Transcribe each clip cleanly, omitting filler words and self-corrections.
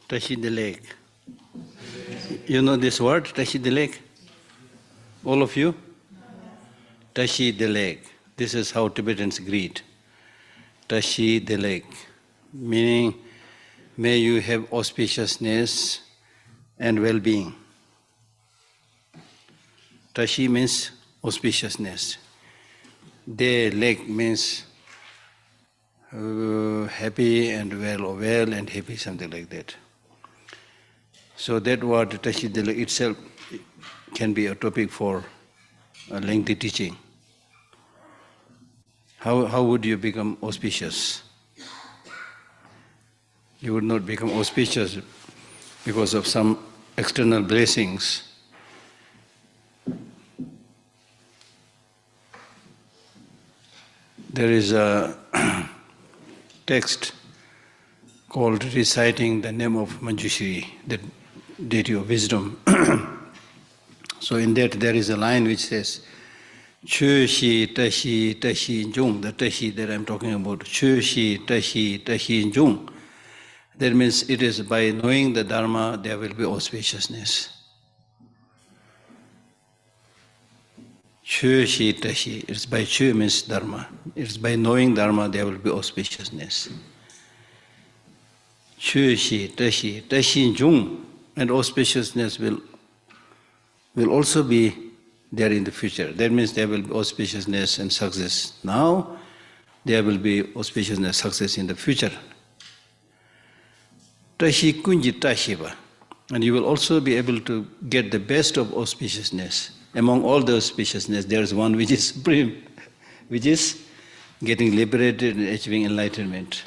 Tashi the leg. You know this word, tashi the leg? All of you? Tashi the leg. This is how Tibetans greet. Tashi the leg. Meaning, may you have auspiciousness and well-being. Tashi means auspiciousness. De leg means happy and well and happy, something like that. So that word tashi de leg itself can be a topic for a lengthy teaching. How would you become auspicious? You would not become auspicious because of some external blessings. There is a text called reciting the name of Manjushri, the deity of wisdom. So in that there is a line which says, Chö shi tashi tashi jung, the tashi that I'm talking about, Chö shi tashi tashi jung. That means it is by knowing the Dharma there will be auspiciousness. Chö shi tashi, it's by chö means Dharma. It's by knowing Dharma there will be auspiciousness. Chö shi tashi tashi jung, and auspiciousness will also be there in the future. That means there will be auspiciousness and success. Now there will be auspiciousness, success in the future. Tashi kunji tashiva. And you will also be able to get the best of auspiciousness. Among all the auspiciousness, there is one which is supreme, which is getting liberated and achieving enlightenment.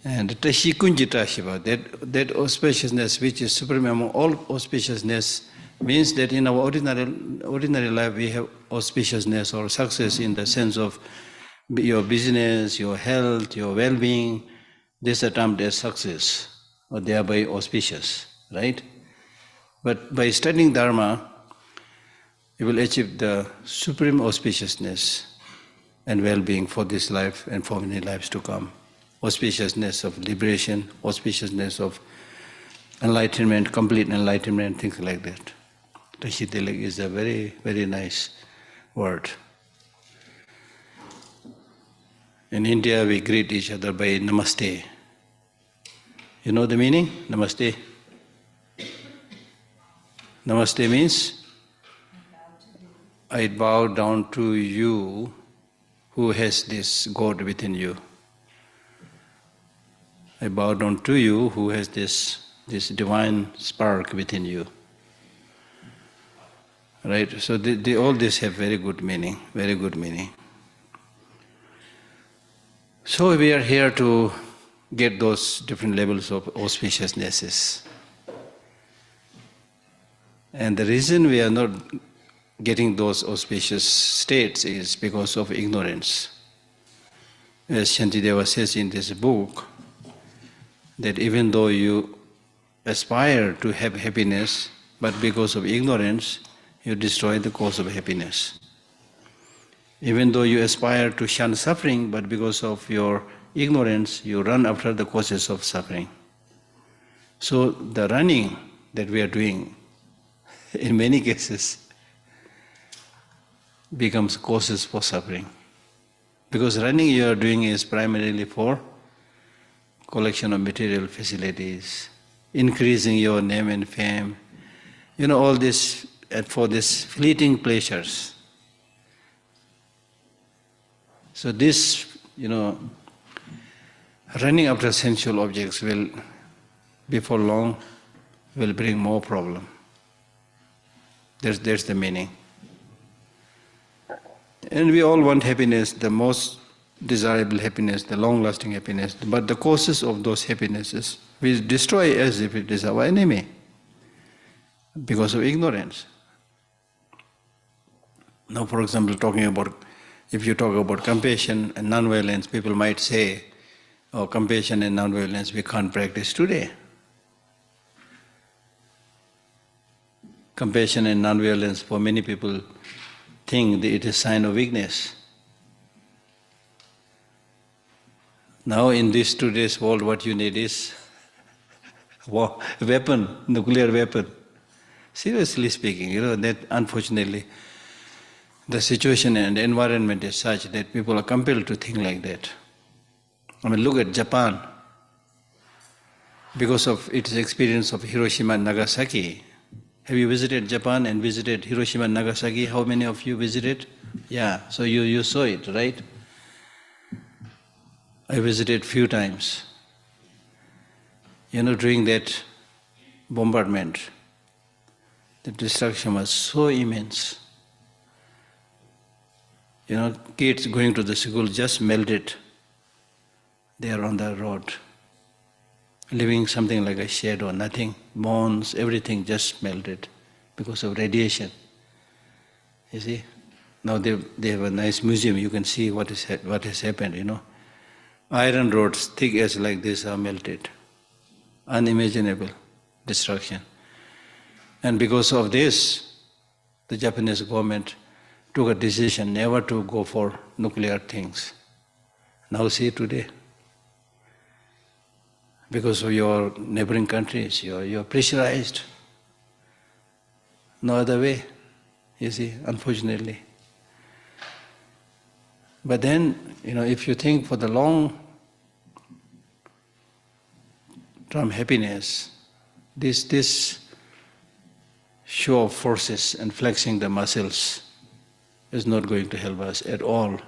And tashi kunji tashiva, that auspiciousness which is supreme among all auspiciousness, means that in our ordinary life we have auspiciousness or success in the sense of your business, your health, your well-being. This is termed as success, or thereby auspicious, right? But by studying Dharma, you will achieve the supreme auspiciousness and well-being for this life and for many lives to come. Auspiciousness of liberation, auspiciousness of enlightenment, complete enlightenment, things like that. Tashi Tilag is a very, very nice word. In India, we greet each other by Namaste. You know the meaning? Namaste. Namaste means, I bow down to you who has this God within you. I bow down to you who has this divine spark within you. Right? So all this have very good meaning, very good meaning. So we are here to get those different levels of auspiciousnesses. And the reason we are not getting those auspicious states is because of ignorance. As Shantideva says in this book, that even though you aspire to have happiness, but because of ignorance, you destroy the cause of happiness. Even though you aspire to shun suffering, but because of your ignorance, you run after the causes of suffering. So the running that we are doing, in many cases, becomes causes for suffering. Because running you are doing is primarily for collection of material facilities, increasing your name and fame, all this for these fleeting pleasures. So this, running after sensual objects will, before long, will bring more problem. There's the meaning. And we all want happiness, the most desirable happiness, the long-lasting happiness. But the causes of those happinesses we destroy as if it is our enemy because of ignorance. Now, for example, if you talk about compassion and non-violence, people might say, oh, compassion and non-violence we can't practice today. Compassion and non-violence, for many people, think that it is a sign of weakness. Now in this today's world, what you need is weapon, nuclear weapon. Seriously speaking, that unfortunately the situation and the environment is such that people are compelled to think like that. I mean, look at Japan. Because of its experience of Hiroshima and Nagasaki. Have you visited Japan and visited Hiroshima and Nagasaki? How many of you visited? Yeah, so you saw it, right? I visited few times. During that bombardment, the destruction was so immense. Kids going to the school just melted. They are on the road, living something like a shadow, nothing, bones, everything just melted because of radiation. You see? Now they have a nice museum, you can see what has happened, Iron rods, thick as like this, are melted. Unimaginable destruction. And because of this, the Japanese government took a decision never to go for nuclear things. Now see today, because of your neighboring countries, you're pressurized. No other way, you see, unfortunately. But then, if you think for the long term happiness, this show of forces and flexing the muscles is not going to help us at all.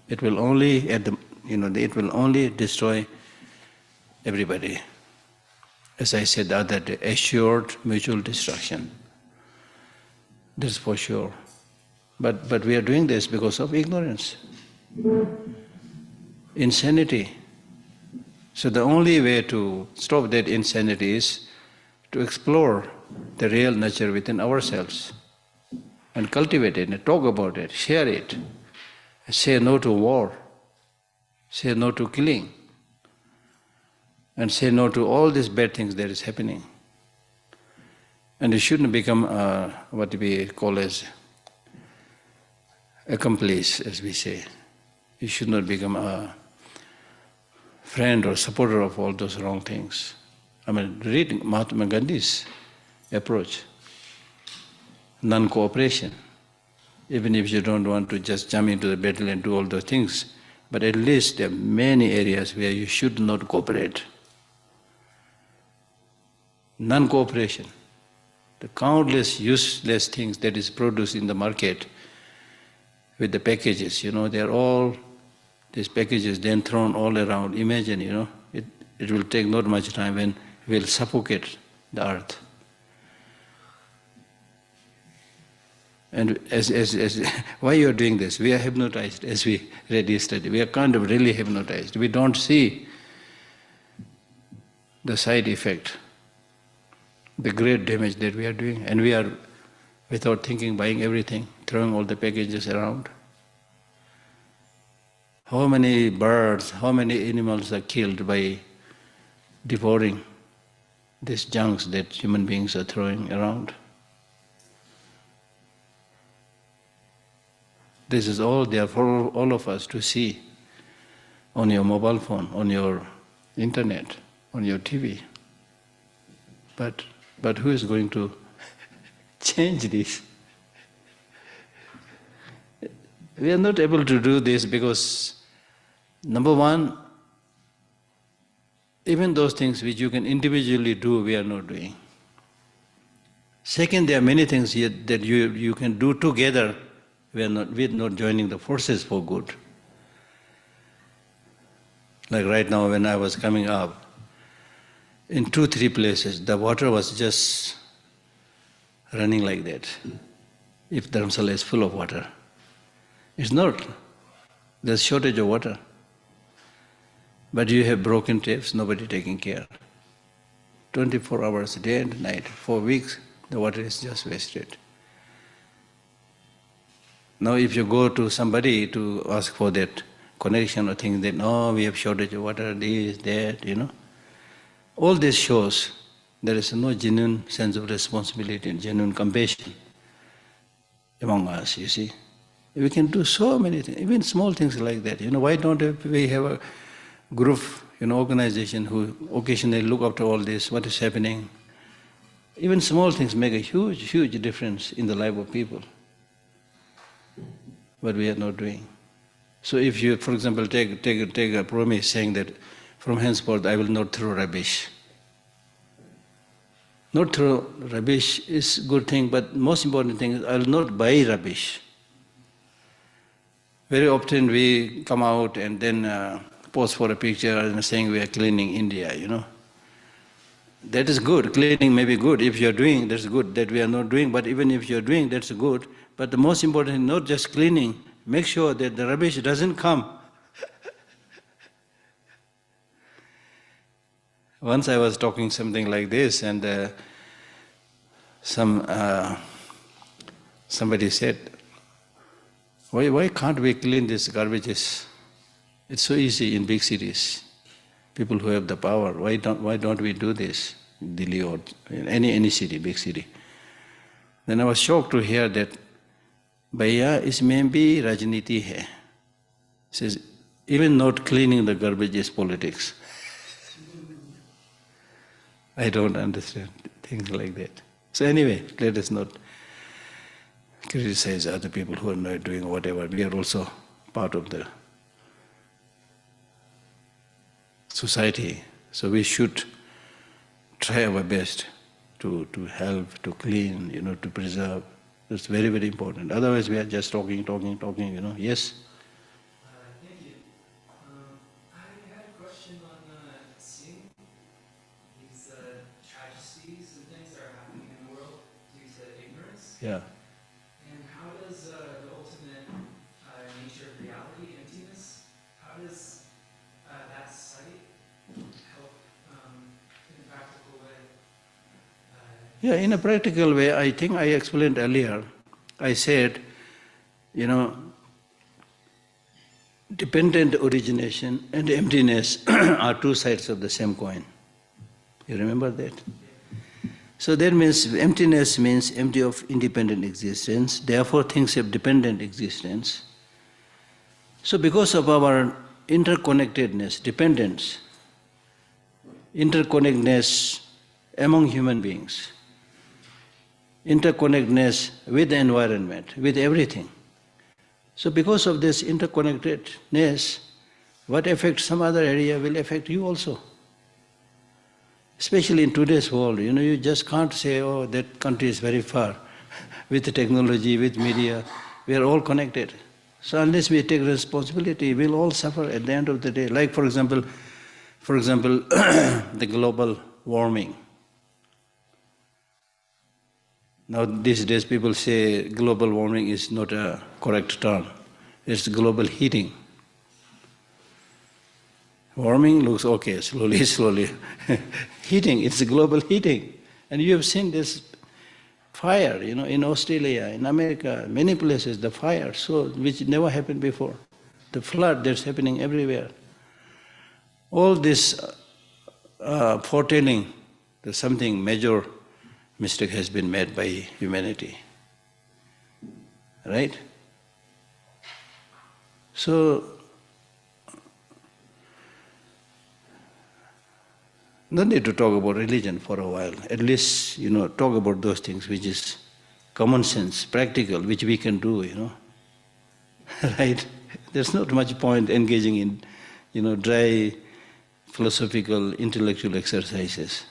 It will only it will only destroy everybody. As I said the other day, assured mutual destruction. That's for sure. But we are doing this because of ignorance. Insanity. So the only way to stop that insanity is to explore the real nature within ourselves and cultivate it and talk about it, share it, say no to war, say no to killing, and say no to all these bad things that is happening. And you shouldn't become what we call as accomplice, as we say. You should not become a friend or supporter of all those wrong things. Read Mahatma Gandhi's approach. Non-cooperation. Even if you don't want to just jump into the battle and do all those things, but at least there are many areas where you should not cooperate. Non-cooperation. The countless useless things that is produced in the market with the packages, they are all, these packages then thrown all around. Imagine, it will take not much time when we will suffocate the earth. And why you are doing this? We are hypnotized as we read yesterday. We are kind of really hypnotized. We don't see the side effect, the great damage that we are doing. And we are, without thinking, buying everything, throwing all the packages around. How many birds, how many animals are killed by devouring these junks that human beings are throwing around? This is all there for all of us to see on your mobile phone, on your internet, on your TV. But who is going to change this? We are not able to do this because, number one, even those things which you can individually do, we are not doing. Second, there are many things here that you can do together. We are not joining the forces for good. Like right now when I was coming up, in 2-3 places the water was just running like that. If Dharamsala is full of water. It's not. There's shortage of water. But you have broken taps, nobody taking care. 24 hours, day and night, for weeks, the water is just wasted. Now if you go to somebody to ask for that connection or think that, no, we have shortage of water, this, that, all this shows there is no genuine sense of responsibility and genuine compassion among us, you see. We can do so many things, even small things like that. Why don't we have a group, organization who occasionally look after all this, what is happening. Even small things make a huge, huge difference in the life of people. But we are not doing. So if you, for example, take a promise saying that from henceforth I will not throw rubbish. Not throw rubbish is a good thing, but most important thing is I will not buy rubbish. Very often we come out and then pose for a picture and saying we are cleaning India, That is good. Cleaning may be good. If you are doing, that's good. That we are not doing, but even if you are doing, that's good. But the most important is not just cleaning. Make sure that the rubbish doesn't come. Once I was talking something like this, and somebody said, why can't we clean these garbages? It's so easy in big cities. People who have the power, why don't we do this? Delhi or in any city, big city. Then I was shocked to hear that, Bhaiya, ismein bhi rajniti hai. He says, even not cleaning the garbage is politics. I don't understand things like that. So anyway, let us not criticize other people who are not doing whatever. We are also part of the society. So we should try our best to help, to clean, to preserve. That's very, very important. Otherwise we are just talking, Yes? Thank you. I had a question on seeing these tragedies and things that are happening in the world due to ignorance. Yeah. And how does the ultimate nature of reality, emptiness, how does that sight help in a practical way? Yeah, in a practical way, I think I explained earlier. I said, dependent origination and emptiness are two sides of the same coin. You remember that? So that means emptiness means empty of independent existence, therefore things have dependent existence. So because of our interconnectedness, dependence, interconnectedness among human beings, interconnectedness with the environment, with everything. So because of this interconnectedness, what affects some other area will affect you also. Especially in today's world, you just can't say, oh, that country is very far. With the technology, with media, we are all connected. So unless we take responsibility, we'll all suffer at the end of the day. Like for example, the global warming. Now these days people say global warming is not a correct term. It's global heating. Warming looks okay, slowly. Heating, it's global heating. And you have seen this fire, in Australia, in America, many places, the fire, which never happened before. The flood that's happening everywhere. All this foretelling that something major mistake has been made by humanity. Right? So, no need to talk about religion for a while. At least, talk about those things which is common sense, practical, which we can do, Right? There's not much point engaging in, dry, philosophical, intellectual exercises.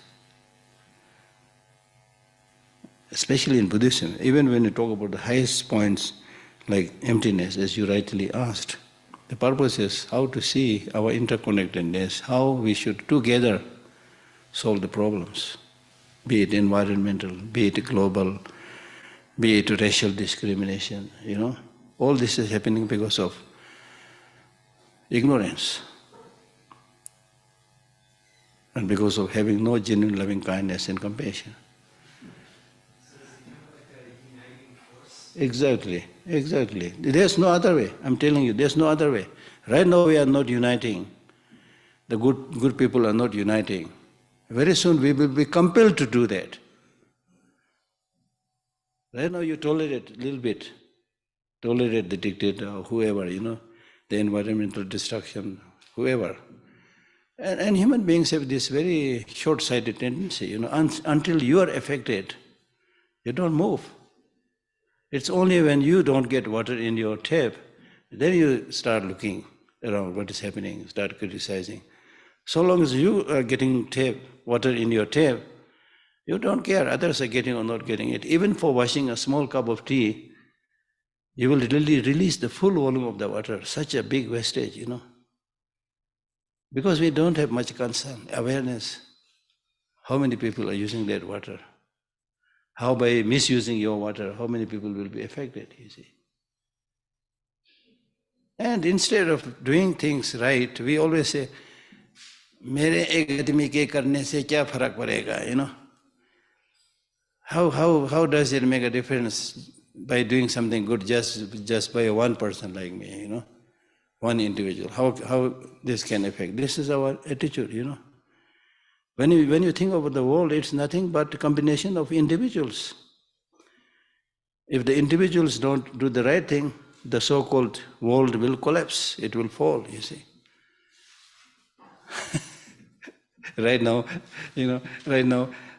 Especially in Buddhism, even when you talk about the highest points like emptiness, as you rightly asked, the purpose is how to see our interconnectedness, how we should together solve the problems, be it environmental, be it global, be it racial discrimination, All this is happening because of ignorance and because of having no genuine loving kindness and compassion. So does it become like a uniting force Exactly, exactly. There's no other way. I'm telling you, there's no other way. Right now we are not uniting. The good people are not uniting. Very soon we will be compelled to do that. Right now you tolerate a little bit. Tolerate the dictator or whoever, the environmental destruction, whoever. And human beings have this very short-sighted tendency, until you are affected, you don't move. It's only when you don't get water in your tap, then you start looking around what is happening, start criticizing. So long as you are getting water in your tap, you don't care others are getting or not getting it. Even for washing a small cup of tea, you will really release the full volume of the water, such a big wastage, Because we don't have much concern, awareness. How many people are using that water? How by misusing your water, how many people will be affected, you see? And instead of doing things right, we always say, मेरे एक आदमी के करने से क्या फर्क पड़ेगा, How does it make a difference by doing something good just by one person like me, one individual? How this can affect? This is our attitude, When you think about the world, it's nothing but a combination of individuals. If the individuals don't do the right thing, the so-called world will collapse, it will fall, you see. Right now,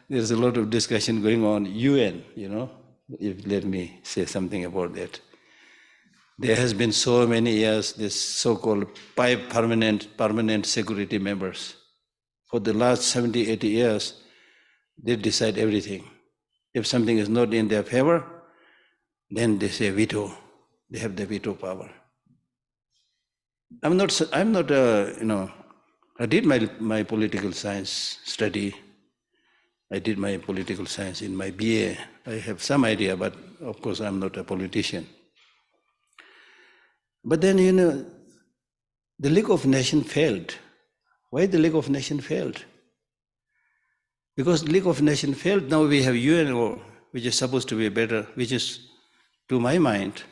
there's a lot of discussion going on, UN, if let me say something about that. There has been so many years, this so-called 5 permanent security members. For the last 70, 80 years, they decide everything. If something is not in their favor, then they say veto. They have the veto power. I did my political science study. I did my political science in my BA. I have some idea, but of course I'm not a politician. But then, the League of Nations failed. Why the League of Nations failed? Because the League of Nations failed, now we have UNO, which is supposed to be better, which is, to my mind,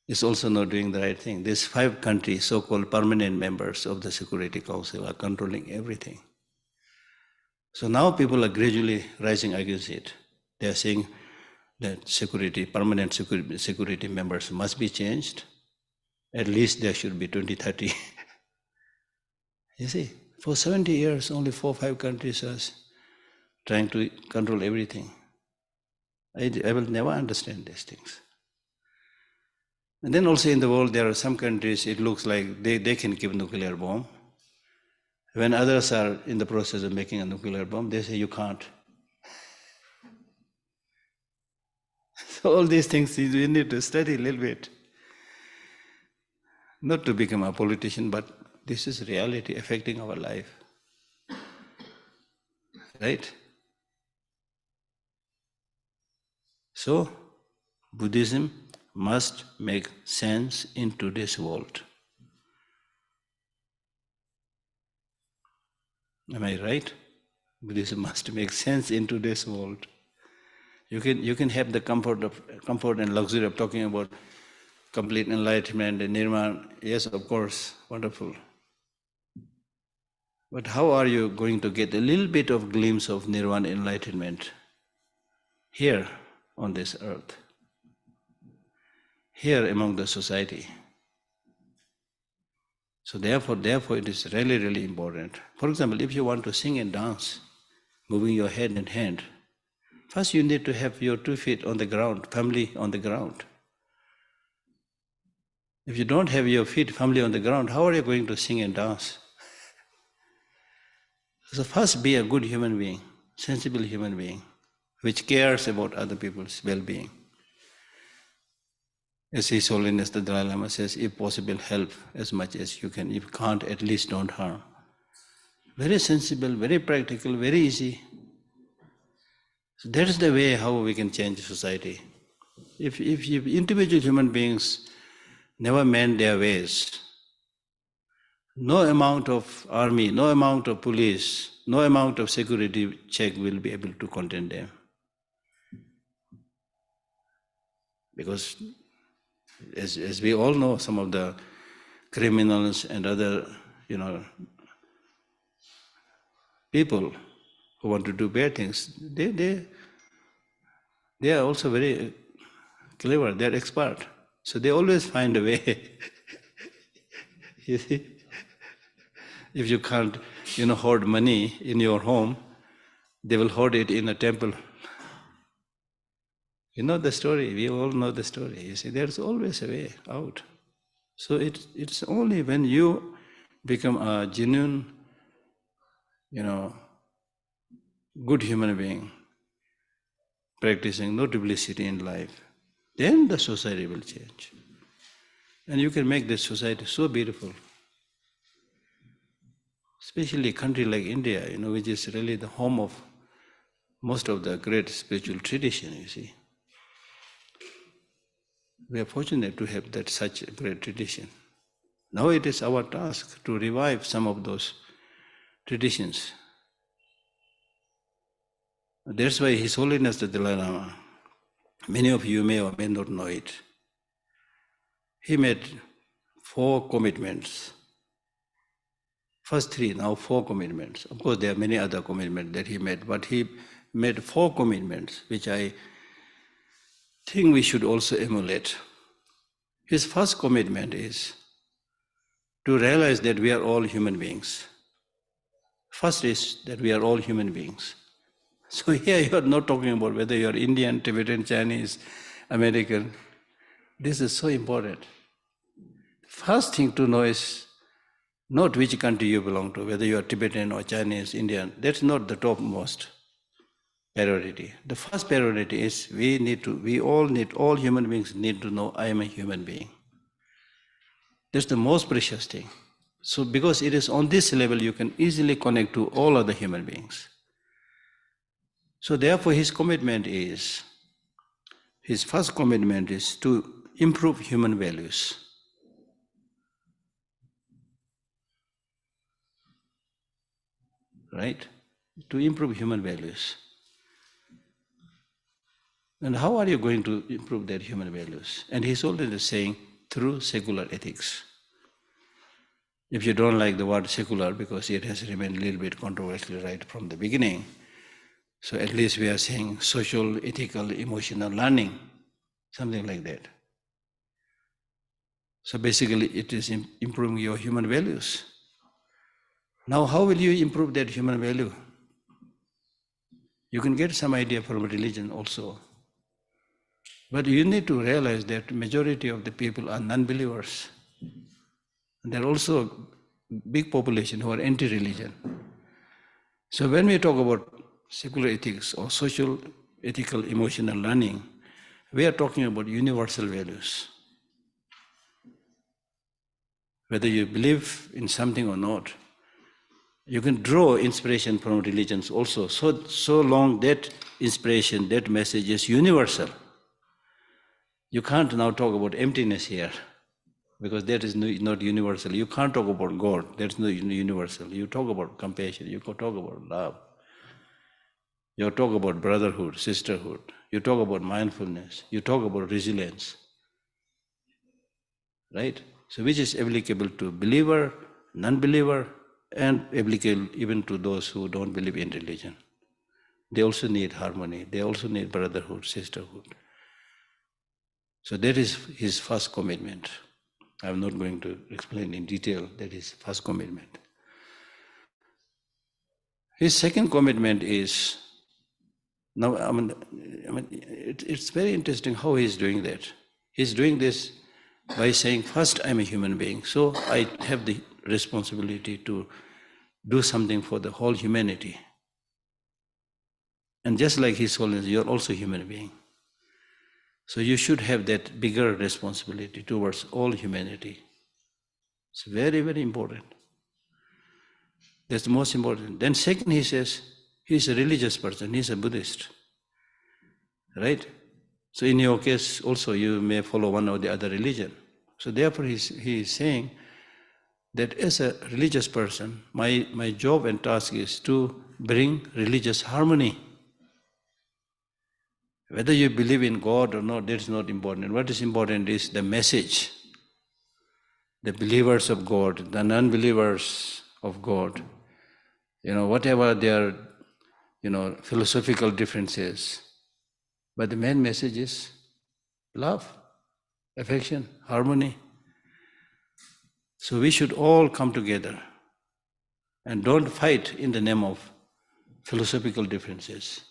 is also not doing the right thing. These 5 countries, so-called permanent members of the Security Council, are controlling everything. So now people are gradually rising against it. They are saying that permanent security members must be changed. At least there should be 20, 30. You see, for 70 years, only 4 or 5 countries are trying to control everything. I will never understand these things. And then also in the world, there are some countries, it looks like they can give nuclear bomb. When others are in the process of making a nuclear bomb, they say you can't. So all these things we need to study a little bit. Not to become a politician, but this is reality affecting our life. Right? So, Buddhism must make sense in today's world. Am I right? Buddhism must make sense in today's world. You can have the comfort and luxury of talking about complete enlightenment and nirvana. Yes, of course, wonderful. But how are you going to get a little bit of glimpse of nirvana enlightenment here on this earth, here among the society? So therefore it is really, really important. For example, if you want to sing and dance, moving your head and hand, first you need to have your 2 feet on the ground, firmly on the ground. If you don't have your feet firmly on the ground, how are you going to sing and dance? So first be a good human being, sensible human being, which cares about other people's well-being. As His Holiness the Dalai Lama says, if possible, help as much as you can. If can't, at least don't harm. Very sensible, very practical, very easy. So that is the way how we can change society. If individual human beings never mend their ways, no amount of army, no amount of police, no amount of security check will be able to contain them. Because as we all know, some of the criminals and other, people who want to do bad things, they are also very clever, they're expert. So they always find a way. You see? If you can't, hoard money in your home, they will hoard it in a temple. You know the story, we all know the story. You see, there's always a way out. So it's only when you become a genuine, good human being, practicing no duplicity in life, then the society will change. And you can make this society so beautiful. Especially a country like India, which is really the home of most of the great spiritual tradition, you see. We are fortunate to have such a great tradition. Now it is our task to revive some of those traditions. That's why His Holiness the Dalai Lama, many of you may or may not know it, he made 4 commitments. First 3, now 4 commitments. Of course, there are many other commitments that he made, but he made 4 commitments, which I think we should also emulate. His first commitment is to realize that we are all human beings. First is that we are all human beings. So here you are not talking about whether you are Indian, Tibetan, Chinese, American. This is so important. First thing to know is not which country you belong to, whether you are Tibetan or Chinese, Indian. That's not the topmost priority. The first priority is all human beings need to know I am a human being. That's the most precious thing. So because it is on this level you can easily connect to all other human beings. So therefore his first commitment is to improve human values. Right? To improve human values. And how are you going to improve their human values? And he's already saying, through secular ethics. If you don't like the word secular, because it has remained a little bit controversial right from the beginning, so at least we are saying social, ethical, emotional learning, something like that. So basically it is improving your human values. Now how will you improve that human value? You can get some idea from religion also. But you need to realize that majority of the people are non-believers. And there are also a big population who are anti-religion. So when we talk about secular ethics or social, ethical, emotional learning, we are talking about universal values. Whether you believe in something or not, you can draw inspiration from religions also, so long that inspiration, that message is universal. You can't now talk about emptiness here, because that is not universal. You can't talk about God, that's not universal. You talk about compassion, you talk about love. You talk about brotherhood, sisterhood. You talk about mindfulness. You talk about resilience. Right? So which is applicable to believer, non-believer, and applicable even to those who don't believe in religion. They also need harmony. They also need brotherhood, sisterhood. So that is his first commitment. I'm not going to explain in detail, that is first commitment. His second commitment is, now it's very interesting how he's doing that. He's doing this by saying, first I'm a human being, so I have the responsibility to do something for the whole humanity. And just like His Holiness, you're also a human being. So you should have that bigger responsibility towards all humanity. It's very, very important. That's the most important. Then second, he says, he's a religious person, he's a Buddhist. Right? So in your case also you may follow one or the other religion. So therefore he is saying that as a religious person, my job and task is to bring religious harmony. Whether you believe in God or not, that's not important. What is important is the message. The believers of God, the non-believers of God, whatever their, philosophical differences, but the main message is love, affection, harmony. So we should all come together and don't fight in the name of philosophical differences.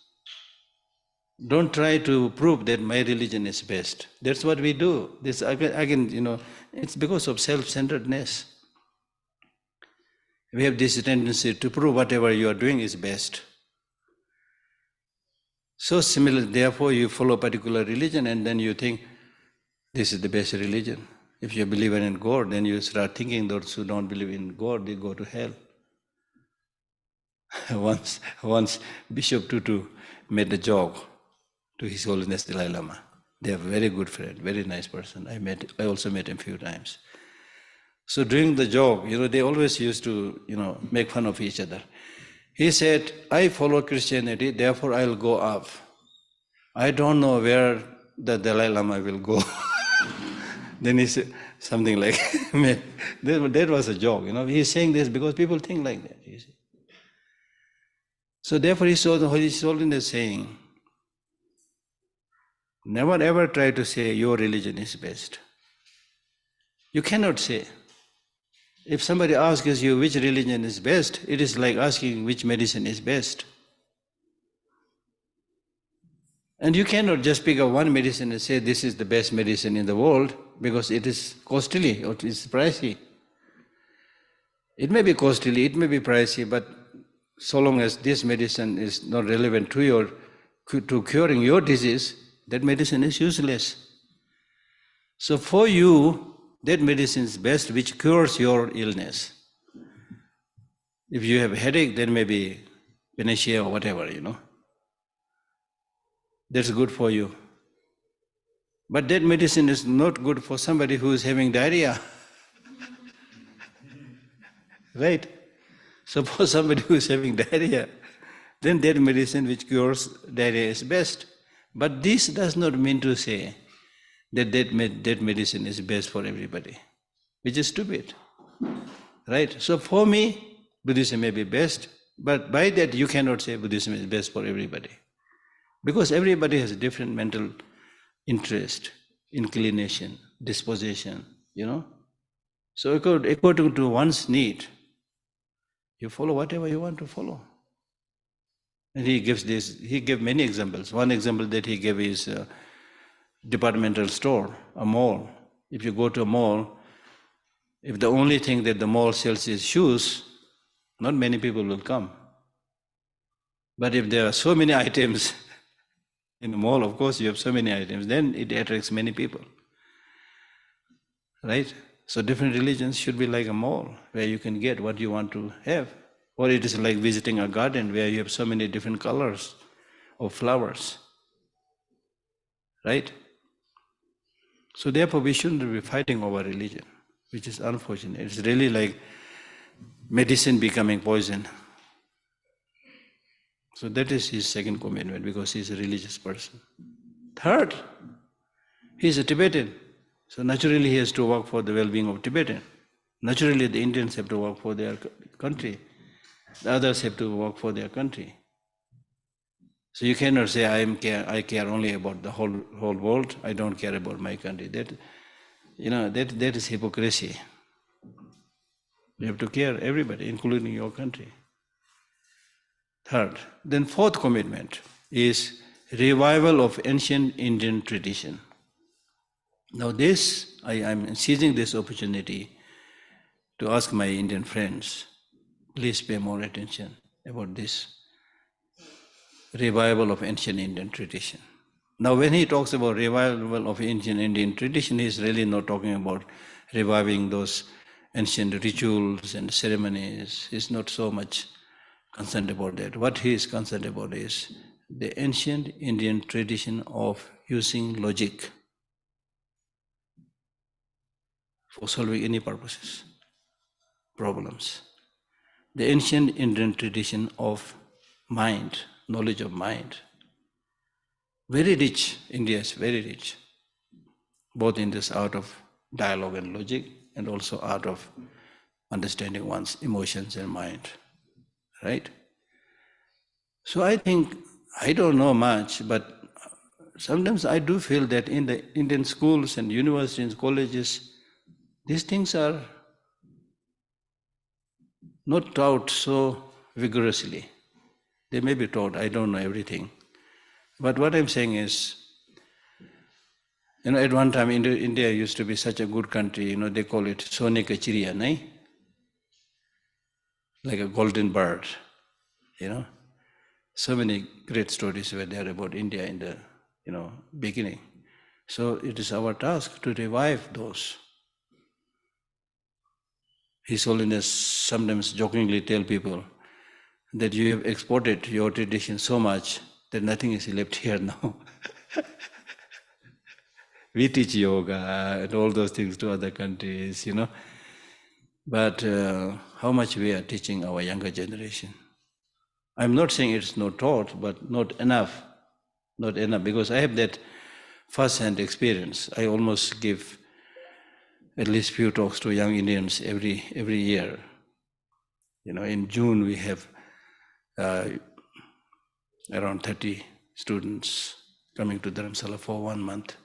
Don't try to prove that my religion is best. That's what we do. This again, it's because of self-centeredness. We have this tendency to prove whatever you are doing is best. So similar, therefore you follow a particular religion and then you think this is the best religion. If you believe in God, then you start thinking those who don't believe in God, they go to hell. Once Bishop Tutu made a joke to His Holiness Dalai Lama. They are a very good friend, very nice person. I also met him a few times. So during the joke, they always used to, make fun of each other. He said, I follow Christianity, therefore I'll go up. I don't know where the Dalai Lama will go. Then he said something like, that was a joke, He's saying this because people think like that, you see. So therefore he saw the Holy Holiness saying, never ever try to say your religion is best. You cannot say. If somebody asks you which religion is best, it is like asking which medicine is best. And you cannot just pick up one medicine and say this is the best medicine in the world because it is costly or it is pricey. It may be costly, it may be pricey, but so long as this medicine is not relevant to curing your disease, that medicine is useless. So for you, that medicine is best which cures your illness. If you have a headache, then maybe panacea or whatever, That's good for you. But that medicine is not good for somebody who is having diarrhea. Right? So for somebody who is having diarrhea, then that medicine which cures diarrhea is best. But this does not mean to say that medicine is best for everybody, which is stupid. Right? So for me, Buddhism may be best, but by that you cannot say Buddhism is best for everybody. Because everybody has a different mental interest, inclination, disposition, So according to one's need, you follow whatever you want to follow. And he gave many examples. One example that he gave is a departmental store, a mall. If you go to a mall, if the only thing that the mall sells is shoes, not many people will come. But if there are so many items in the mall, of course you have so many items, then it attracts many people. Right? So different religions should be like a mall where you can get what you want to have. Or it is like visiting a garden where you have so many different colors of flowers. Right? So therefore we shouldn't be fighting over religion, which is unfortunate. It's really like medicine becoming poison. So that is his second commitment because he's a religious person. Third, he's a Tibetan. So naturally he has to work for the well-being of Tibetan. Naturally the Indians have to work for their country. The others have to work for their country. So you cannot say I care only about the whole world. I don't care about my country. That is hypocrisy. You have to care everybody, including your country. Third, then fourth commitment is revival of ancient Indian tradition. Now this, I am seizing this opportunity to ask my Indian friends, please pay more attention about this revival of ancient Indian tradition. Now when he talks about revival of ancient Indian tradition, he is really not talking about reviving those ancient rituals and ceremonies. He is not so much concerned about that. What he is concerned about is the ancient Indian tradition of using logic for solving any purposes, problems. The ancient Indian tradition of mind, knowledge of mind. Very rich, India is very rich, both in this art of dialogue and logic, and also art of understanding one's emotions and mind, right? So I think, I don't know much, but sometimes I do feel that in the Indian schools and universities, colleges, these things are not taught so vigorously. They may be taught, I don't know everything. But what I'm saying is, at one time India used to be such a good country, they call it Sone ka chiriya, nahi? Like a golden bird, So many great stories were there about India in the, beginning. So it is our task to revive those. His Holiness sometimes jokingly tell people that you have exported your tradition so much that nothing is left here now. We teach yoga and all those things to other countries, But how much we are teaching our younger generation? I'm not saying it's not taught, but not enough. Not enough, because I have that first-hand experience. I almost give at least few talks to young Indians every year. In June we have around 30 students coming to Dharamsala for 1 month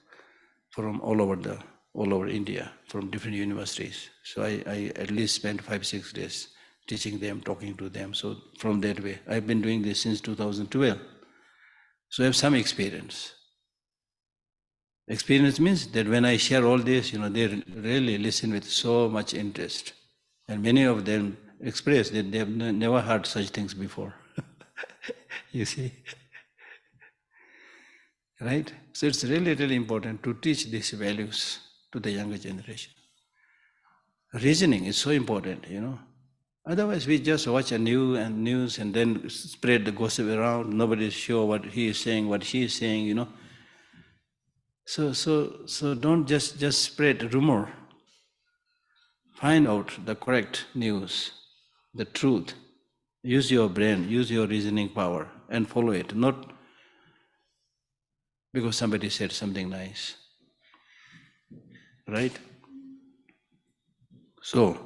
from all over India, from different universities. So I at least spend 5-6 days teaching them, talking to them. So from that way, I've been doing this since 2012. So I have some experience. Experience means that when I share all this, they really listen with so much interest. And many of them express that they have never heard such things before. You see? Right? So it's really, really important to teach these values to the younger generation. Reasoning is so important, Otherwise, we just watch a news and then spread the gossip around. Nobody is sure what he is saying, what she is saying, So don't just spread rumor. Find out the correct news, the truth. Use your brain, use your reasoning power, and follow it. Not because somebody said something nice, right? So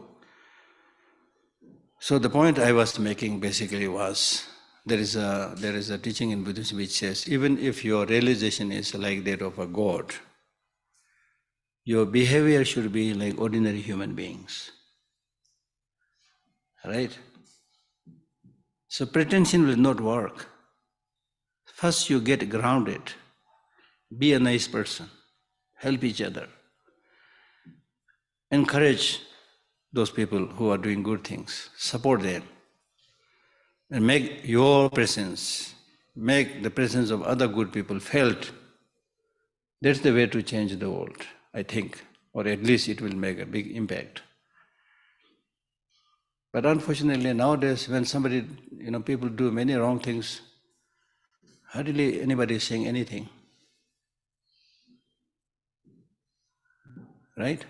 the point I was making basically was, there is a teaching in Buddhism which says, even if your realization is like that of a god, your behavior should be like ordinary human beings, right? So pretension will not work. First you get grounded, be a nice person, help each other, encourage those people who are doing good things, support them, and make your presence, make the presence of other good people felt. That's the way to change the world, I think, or at least it will make a big impact. But unfortunately nowadays, when somebody, people do many wrong things, hardly anybody is saying anything, right?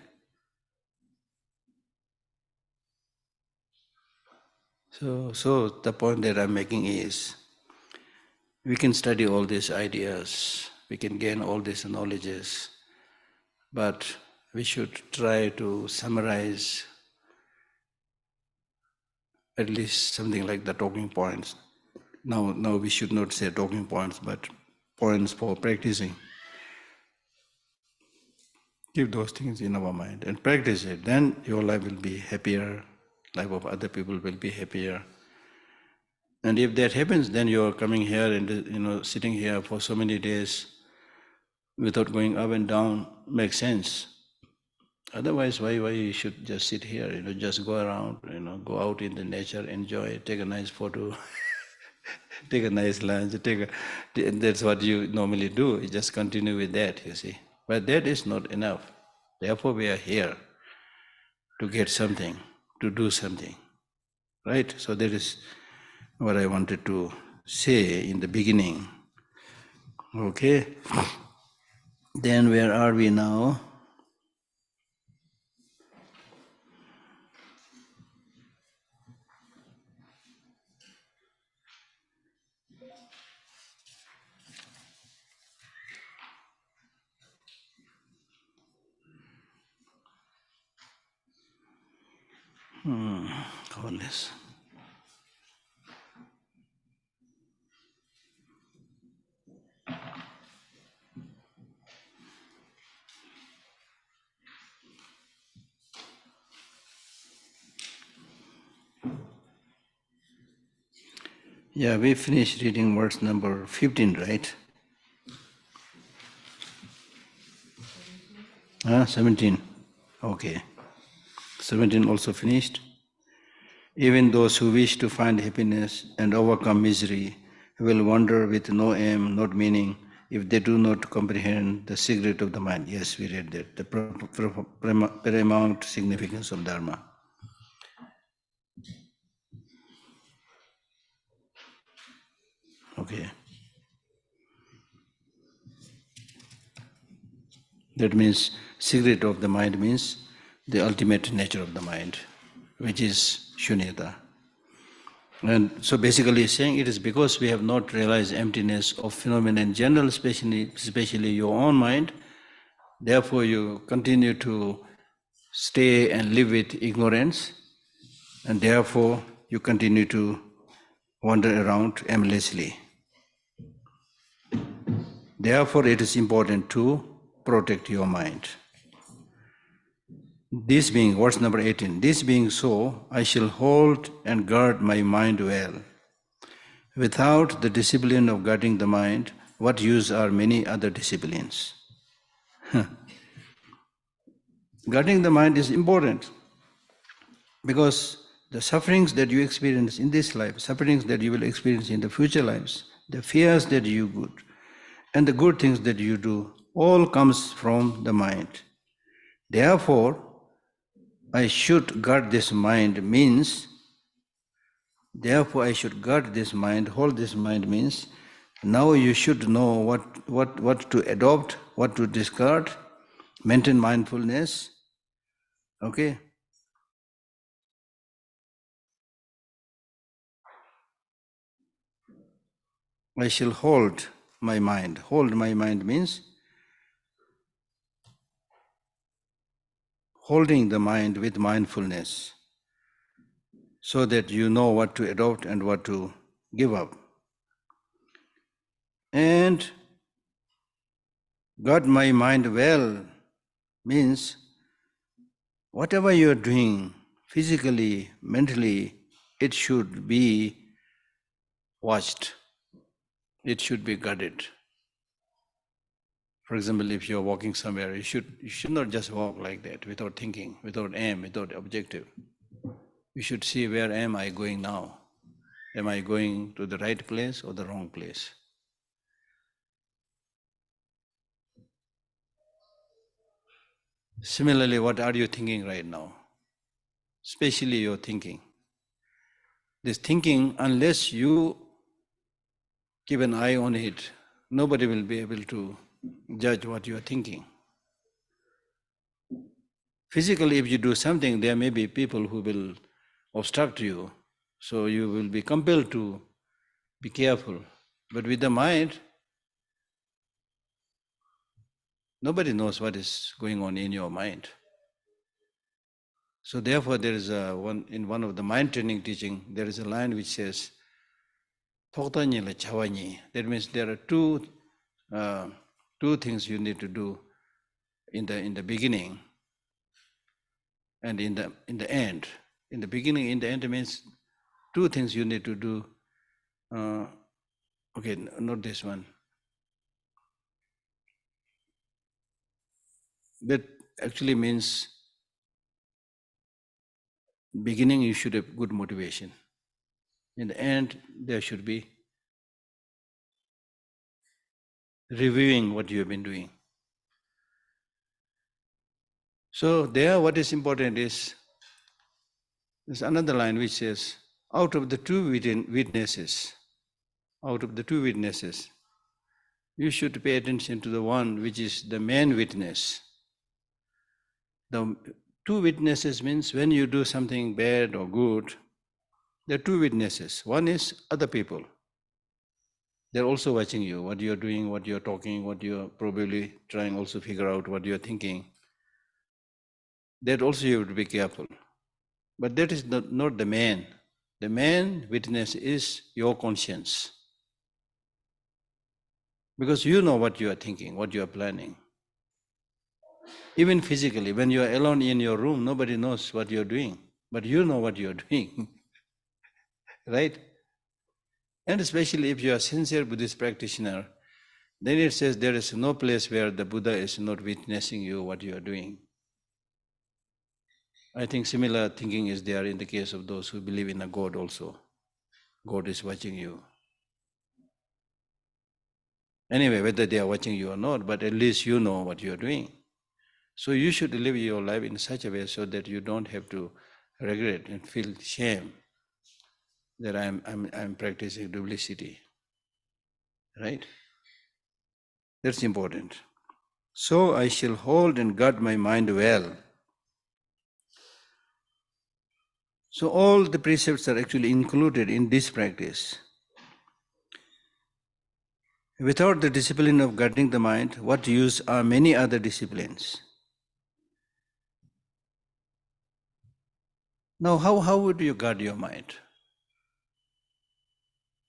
So the point that I'm making is, we can study all these ideas, we can gain all these knowledges, but we should try to summarize at least something like the talking points. Now we should not say talking points, but points for practicing. Keep those things in our mind and practice it. Then your life will be happier, life of other people will be happier. And if that happens, then you are coming here and sitting here for so many days without going up and down makes sense. Otherwise, why you should just sit here, just go around, go out in the nature, enjoy, take a nice photo, take a nice lunch, that's what you normally do, you just continue with that, you see. But that is not enough. Therefore, we are here to get something, to do something, right? So that is what I wanted to say in the beginning. Okay? Then where are we now? Wholeness. Yeah, we finished reading verse number 15, right? 17. Okay. 17 also finished. Even those who wish to find happiness and overcome misery will wander with no aim, not meaning, if they do not comprehend the secret of the mind. Yes, we read that, the paramount significance of Dharma. Okay. That means secret of the mind means the ultimate nature of the mind, which is shunyata. And so basically saying it is because we have not realized emptiness of phenomena in general, especially your own mind, therefore you continue to stay and live with ignorance, and therefore you continue to wander around aimlessly. Therefore it is important to protect your mind. This being, verse number 18, this being so, I shall hold and guard my mind well. Without the discipline of guarding the mind, what use are many other disciplines? Guarding the mind is important because the sufferings that you experience in this life, sufferings that you will experience in the future lives, the fears that you good, and the good things that you do, all comes from the mind. Therefore, I should guard this mind means, therefore I should guard this mind, hold this mind means, now you should know what to adopt, what to discard, maintain mindfulness, okay? I shall hold my mind. Hold my mind means holding the mind with mindfulness so that you know what to adopt and what to give up. And guard my mind well means whatever you are doing, physically, mentally, it should be watched. It should be guarded. For example, if you are walking somewhere, you should not just walk like that without thinking, without aim, without objective. You should see, where am I going now? Am I going to the right place or the wrong place? Similarly, what are you thinking right now? Especially your thinking. This thinking, unless you keep an eye on it, nobody will be able to judge what you are thinking. Physically, if you do something, there may be people who will obstruct you, so you will be compelled to be careful. But with the mind, nobody knows what is going on in your mind. So therefore, there is in one of the mind training teaching, there is a line which says, "Thokta la chawanyi." That means there are two things you need to do in the beginning and in the end. In the beginning, in the end means two things you need to do. Okay, not this one. That actually means beginning you should have good motivation. In the end, there should be reviewing what you have been doing. So there what is important is, there's another line which says, out of the two witnesses, you should pay attention to the one which is the main witness. The two witnesses means when you do something bad or good, there are two witnesses. One is other people. They're also watching you, what you're doing, what you're talking, what you're probably trying also figure out what you're thinking. That also you have to be careful. But that is not the main. The main witness is your conscience. Because you know what you are thinking, what you are planning. Even physically, when you are alone in your room, nobody knows what you are doing. But you know what you are doing, right? And especially if you are a sincere Buddhist practitioner, then it says there is no place where the Buddha is not witnessing you what you are doing. I think similar thinking is there in the case of those who believe in a God also. God is watching you. Anyway, whether they are watching you or not, but at least you know what you are doing. So you should live your life in such a way so that you don't have to regret and feel shame that I'm practicing duplicity. Right? That's important. So I shall hold and guard my mind well. So all the precepts are actually included in this practice. Without the discipline of guarding the mind, what use are many other disciplines? Now, how would you guard your mind?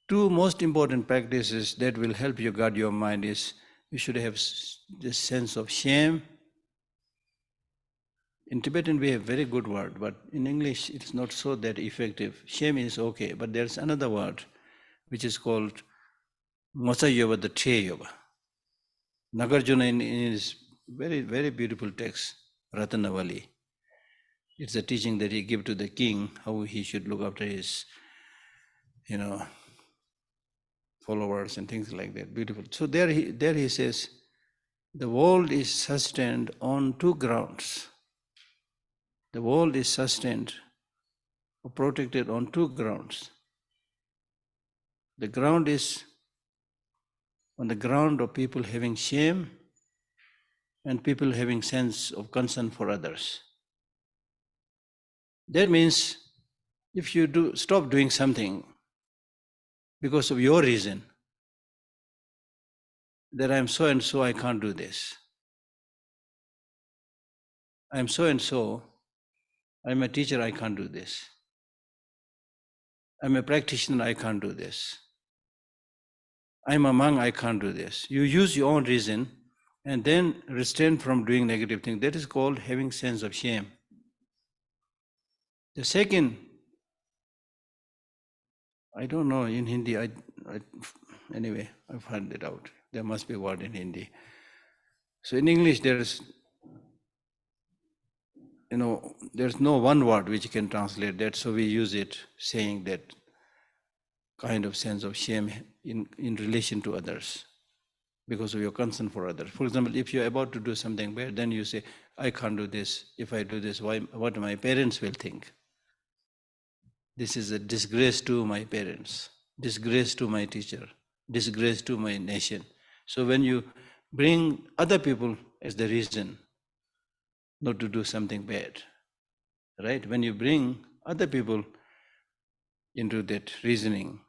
Two most important practices that will help you guard your mind is you should have this sense of shame. In Tibetan we have very good word, but in English it's not so that effective. Shame is okay, but there's another word which is called Mosa Yoba, the Tre Yoba. Nagarjuna in his very, very beautiful text, Ratanavali. It's a teaching that he gave to the king, how he should look after his, followers and things like that. Beautiful. So there he says, the world is sustained on two grounds. The world is sustained or protected on two grounds. The ground is on the ground of people having shame and people having sense of concern for others. That means if you stop doing something because of your reason, that I'm so and so, I can't do this. I'm so and so, I'm a teacher, I can't do this. I'm a practitioner, I can't do this. I'm a monk, I can't do this. You use your own reason and then restrain from doing negative things. That is called having sense of shame. The second, I don't know in Hindi, anyway, I've heard it out. There must be a word in Hindi. So in English, there's no one word which can translate that, so we use it saying that kind of sense of shame in relation to others because of your concern for others. For example, if you're about to do something bad, then you say, I can't do this. If I do this, what my parents will think? This is a disgrace to my parents, disgrace to my teacher, disgrace to my nation. So when you bring other people as the reason not to do something bad, right? When you bring other people into that reasoning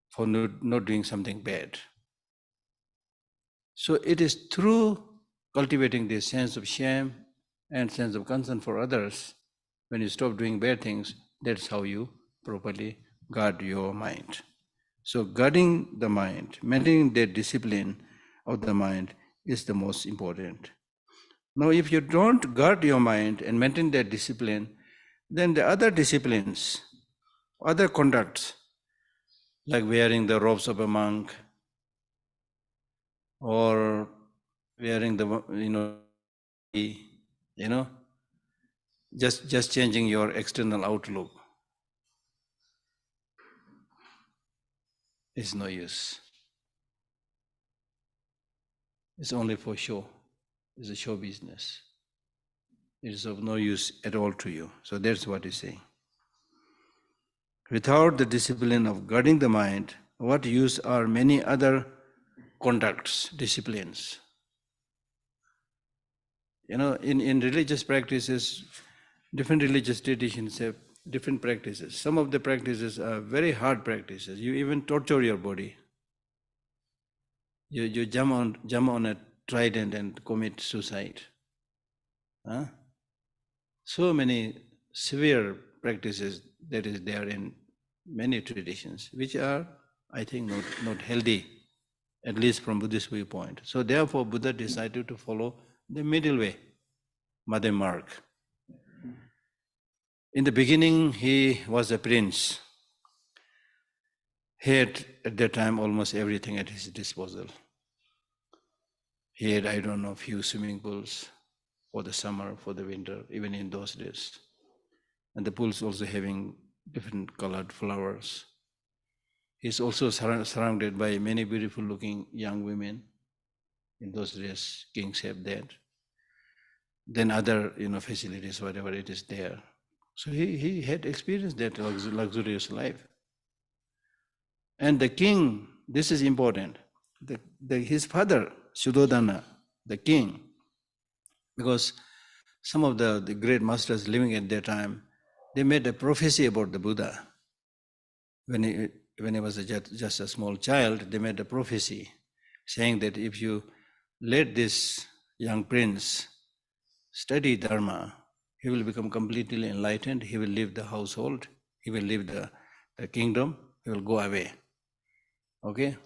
for not doing something bad. So it is through cultivating this sense of shame and sense of concern for others, when you stop doing bad things, that's how you properly guard your mind. So guarding the mind, maintaining the discipline of the mind is the most important. Now, if you don't guard your mind and maintain that discipline, then the other disciplines, other conducts, like wearing the robes of a monk, or wearing just changing your external outlook is no use. It's only for show. It's a show business. It is of no use at all to you. So that's what he's saying. Without the discipline of guarding the mind, what use are many other conducts, disciplines? In religious practices, different religious traditions have different practices. Some of the practices are very hard practices. You even torture your body. You jump on a trident and commit suicide. Huh? So many severe practices that is there in many traditions, which are, I think, not healthy, at least from Buddhist viewpoint. So therefore, Buddha decided to follow the middle way, Mother Mark. In the beginning, he was a prince. He had at that time almost everything at his disposal. He had, I don't know, few swimming pools for the summer, for the winter, even in those days. And the pools also having different colored flowers. He's also surrounded by many beautiful looking young women. In those days, kings have that. Then other, facilities, whatever it is there. So he had experienced that luxurious life. And the king, this is important, his father, Suddhodana, the king, because some of the great masters living at that time, they made a prophecy about the Buddha. When he was just a small child, they made a prophecy saying that if you let this young prince study Dharma, he will become completely enlightened, he will leave the household, he will leave the kingdom, he will go away. Okay?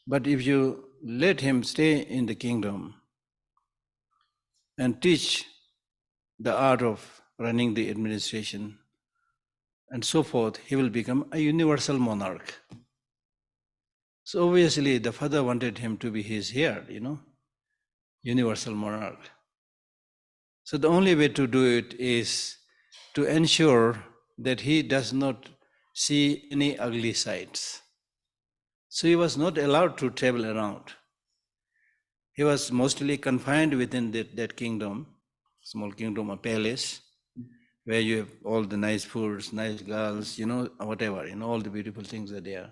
But if you let him stay in the kingdom and teach the art of running the administration and so forth, he will become a universal monarch. So obviously the father wanted him to be his heir, universal monarch. So the only way to do it is to ensure that he does not see any ugly sights. So he was not allowed to travel around. He was mostly confined within that kingdom, small kingdom, a palace, where you have all the nice foods, nice girls, whatever, all the beautiful things are there.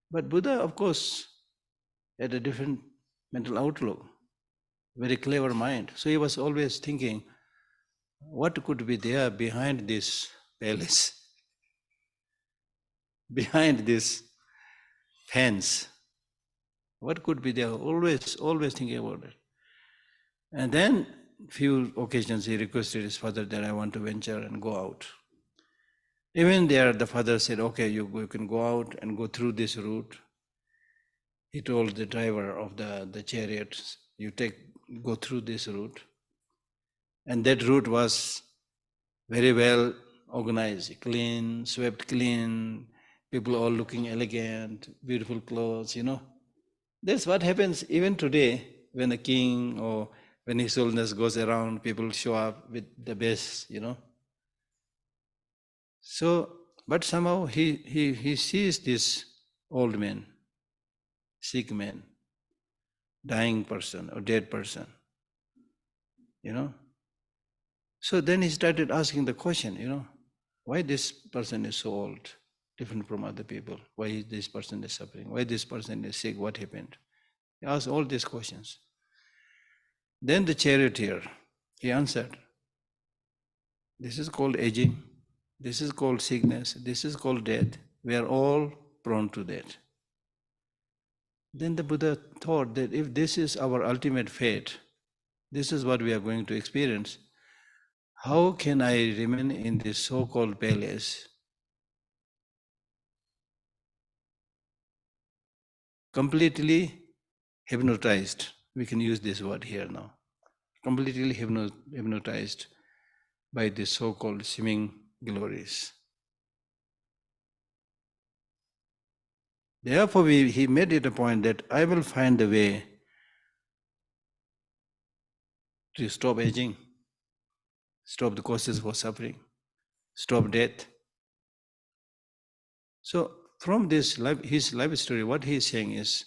But Buddha, of course, had a different mental outlook, very clever mind. So he was always thinking, what could be there behind this palace, behind this fence? What could be there? Always thinking about it. And then, few occasions he requested his father that I want to venture and go out. Even there, the father said, okay, you can go out and go through this route. He told the driver of the chariot, you go through this route. And that route was very well organized, clean, swept clean, people all looking elegant, beautiful clothes, That's what happens even today when a king or when His Holiness goes around, people show up with the best, So, but somehow he sees this old man, sick man, dying person or dead person, So then he started asking the question, why this person is so old, different from other people? Why this person is suffering? Why this person is sick? What happened? He asked all these questions. Then the charioteer, he answered, this is called aging, this is called sickness, this is called death. We are all prone to that. Then the Buddha thought that if this is our ultimate fate, this is what we are going to experience, how can I remain in this so-called palace, completely hypnotized? We can use this word here now. Completely hypnotized by the so-called seeming glories. Therefore, he made it a point that I will find a way to stop aging, stop the causes for suffering, stop death. So from this his life story, what he is saying is,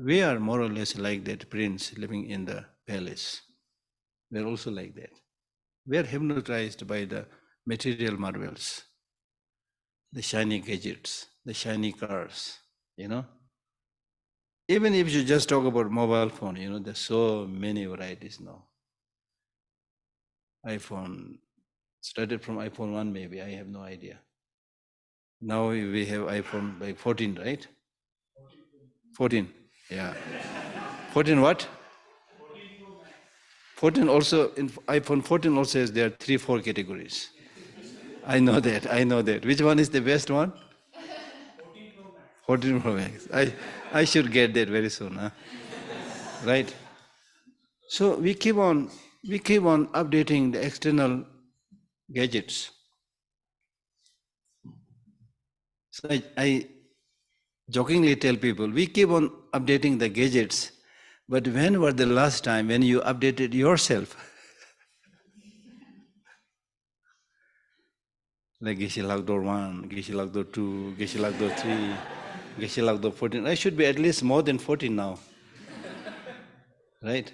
we are more or less like that prince living in the palace. We are also like that. We are hypnotized by the material marvels, the shiny gadgets, the shiny cars, Even if you just talk about mobile phone, there's so many varieties now. iPhone, started from iPhone 1 maybe, I have no idea. Now we have iPhone like 14, right? 14, yeah. 14 what? 14 also, in iPhone 14 also has there are 3-4 categories. I know that. Which one is the best one? 14 Pro Max. I should get that very soon, huh? Right? So we keep on updating the external gadgets. So I jokingly tell people, we keep on updating the gadgets, but when was the last time when you updated yourself? Like Geshe Lhakdor 1, Geshe Lhakdor 2, Geshe Lhakdor 3, Geshe Lhakdor 14. I should be at least more than 14 now. Right?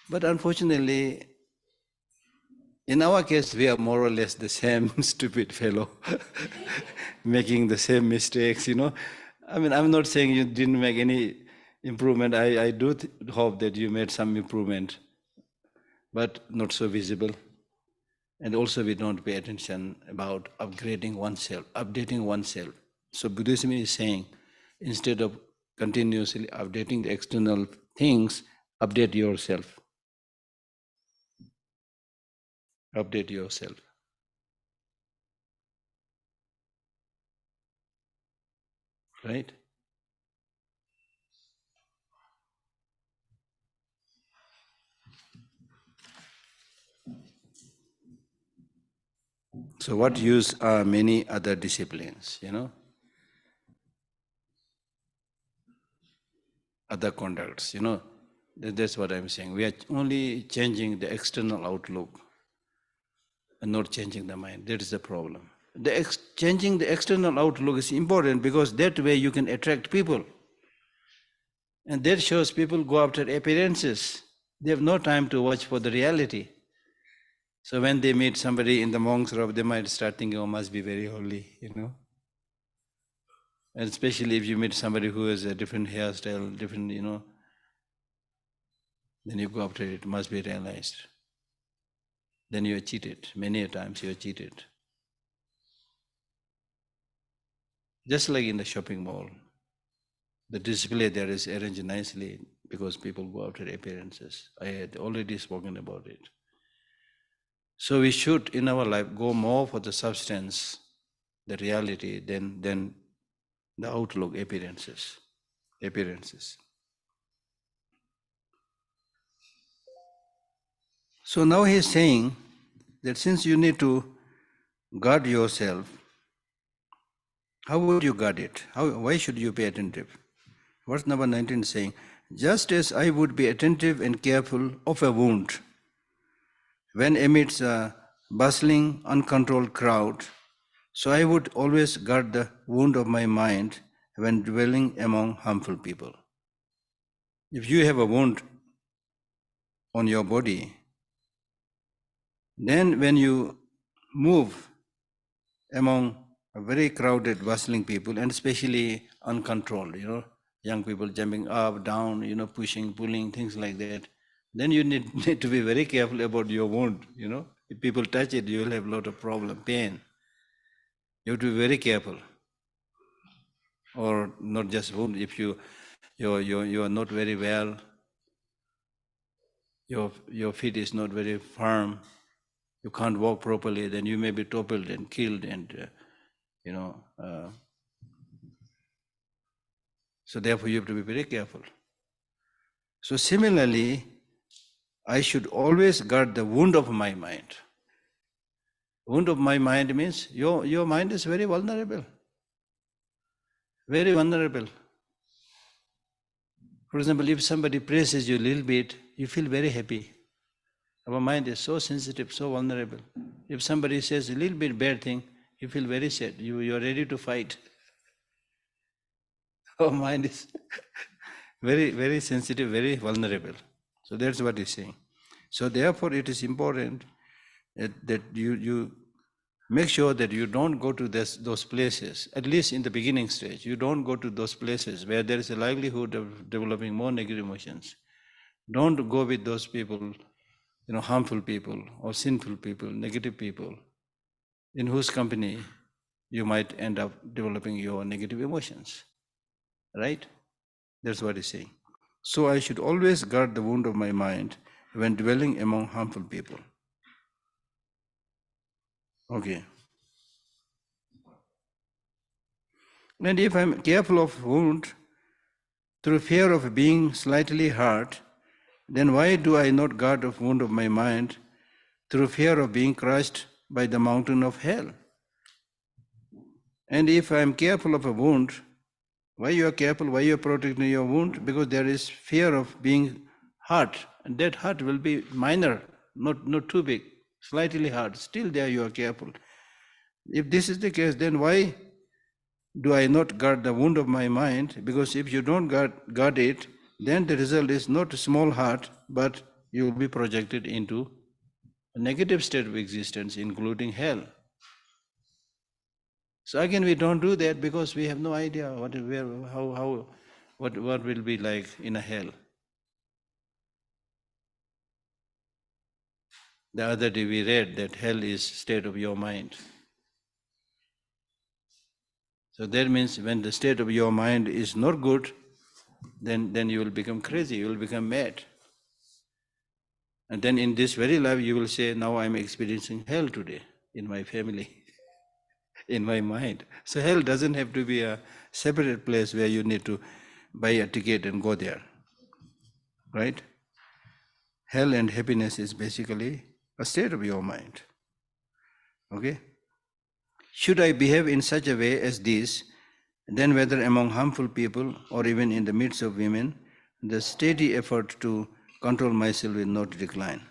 But unfortunately, in our case, we are more or less the same stupid fellow, making the same mistakes, I mean, I'm not saying you didn't make any improvement. I do hope that you made some improvement, but not so visible. And also we don't pay attention about upgrading oneself, updating oneself. So Buddhism is saying, instead of continuously updating the external things, update yourself. Update yourself. Right? So what use are many other disciplines, other conducts, That's what I'm saying. We are only changing the external outlook and not changing the mind. That is the problem. Changing the external outlook is important because that way you can attract people. And that shows people go after appearances. They have no time to watch for the reality. So when they meet somebody in the monk's robe, they might start thinking, oh, must be very holy, And especially if you meet somebody who has a different hairstyle, different, then you go after it, must be realized. Then you are cheated. Many a times you are cheated. Just like in the shopping mall, the display there is arranged nicely because people go after appearances. I had already spoken about it. So we should, in our life, go more for the substance, the reality, than the outlook, appearances. So now he is saying that since you need to guard yourself, how would you guard it? Why should you be attentive? Verse number 19 is saying, just as I would be attentive and careful of a wound when amidst a bustling, uncontrolled crowd, so I would always guard the wound of my mind when dwelling among harmful people. If you have a wound on your body, then when you move among a very crowded, bustling people, and especially uncontrolled, young people jumping up, down, pushing, pulling, things like that, then you need to be very careful about your wound, If people touch it, you will have a lot of problem, pain. You have to be very careful. Or not just wound, if you are not very well, your feet is not very firm, you can't walk properly, then you may be toppled and killed and, so therefore you have to be very careful. So similarly, I should always guard the wound of my mind. Wound of my mind means your mind is very vulnerable. Very vulnerable. For example, if somebody praises you a little bit, you feel very happy. Our mind is so sensitive, so vulnerable. If somebody says a little bit bad thing, you feel very sad. You are ready to fight. Our mind is very, very sensitive, very vulnerable. So that's what he's saying. So therefore it is important that you make sure that you don't go to those places, at least in the beginning stage. You don't go to those places where there is a likelihood of developing more negative emotions. Don't go with those people, harmful people or sinful people, negative people, in whose company you might end up developing your negative emotions. Right? That's what he's saying. So I should always guard the wound of my mind when dwelling among harmful people. Okay. And if I'm careful of wound through fear of being slightly hurt, then why do I not guard of wound of my mind through fear of being crushed by the mountain of hell? And if I am careful of a wound, why you are careful, why you are protecting your wound? Because there is fear of being hurt, and that hurt will be minor, not too big, slightly hurt. Still there you are careful. If this is the case, then why do I not guard the wound of my mind? Because if you don't guard it, then the result is not a small hurt, but you will be projected into a negative state of existence, including hell. So again, we don't do that because we have no idea what will be like in a hell. The other day we read that hell is state of your mind. So that means when the state of your mind is not good, then you will become crazy, you will become mad. And then in this very life you will say, now I'm experiencing hell today in my family, in my mind. So hell doesn't have to be a separate place where you need to buy a ticket and go there, right? Hell and happiness is basically a state of your mind, okay? Should I behave in such a way as this, then whether among harmful people or even in the midst of women, the steady effort to control myself will not decline.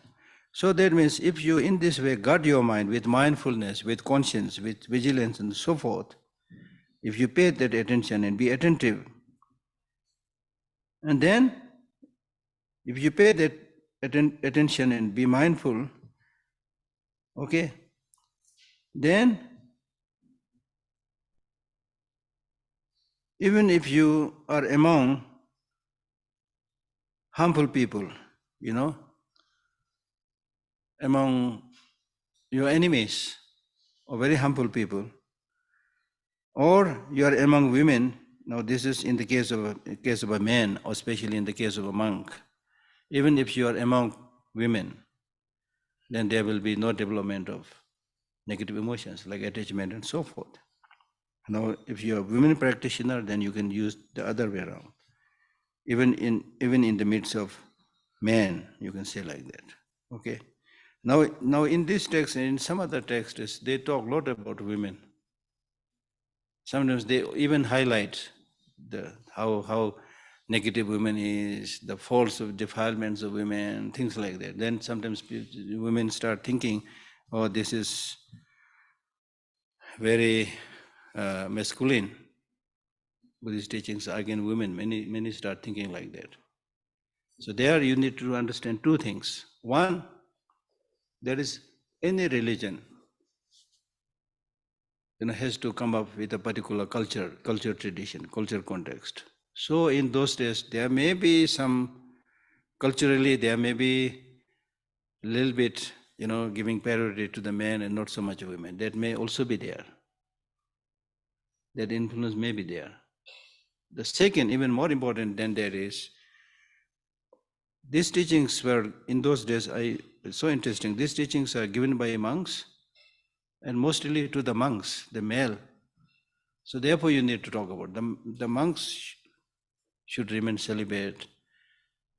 So that means if you in this way guard your mind with mindfulness, with conscience, with vigilance and so forth, if you pay that attention and be attentive, and then if you pay that attention and be mindful, okay, then even if you are among harmful people, among your enemies or very harmful people, or you are among women, now this is in the case of a man, or especially in the case of a monk, even if you are among women, then there will be no development of negative emotions like attachment and so forth. Now, if you are a women practitioner, then you can use the other way around. Even in the midst of men, you can say like that. Okay. Now in this text and in some other texts, they talk a lot about women. Sometimes they even highlight how negative women is, the faults of defilements of women, things like that. Then sometimes women start thinking, oh, this is very masculine. Buddhist teachings are against women. Many start thinking like that. So there you need to understand two things. One, there is any religion, has to come up with a particular culture tradition, culture context. So in those days, there may be some, culturally, there may be a little bit, giving priority to the men and not so much women. That may also be there. That influence may be there. The second, even more important than that is, these teachings were, in those days, so interesting, these teachings are given by monks, and mostly to the monks, the male. So therefore you need to talk about the monks should remain celibate,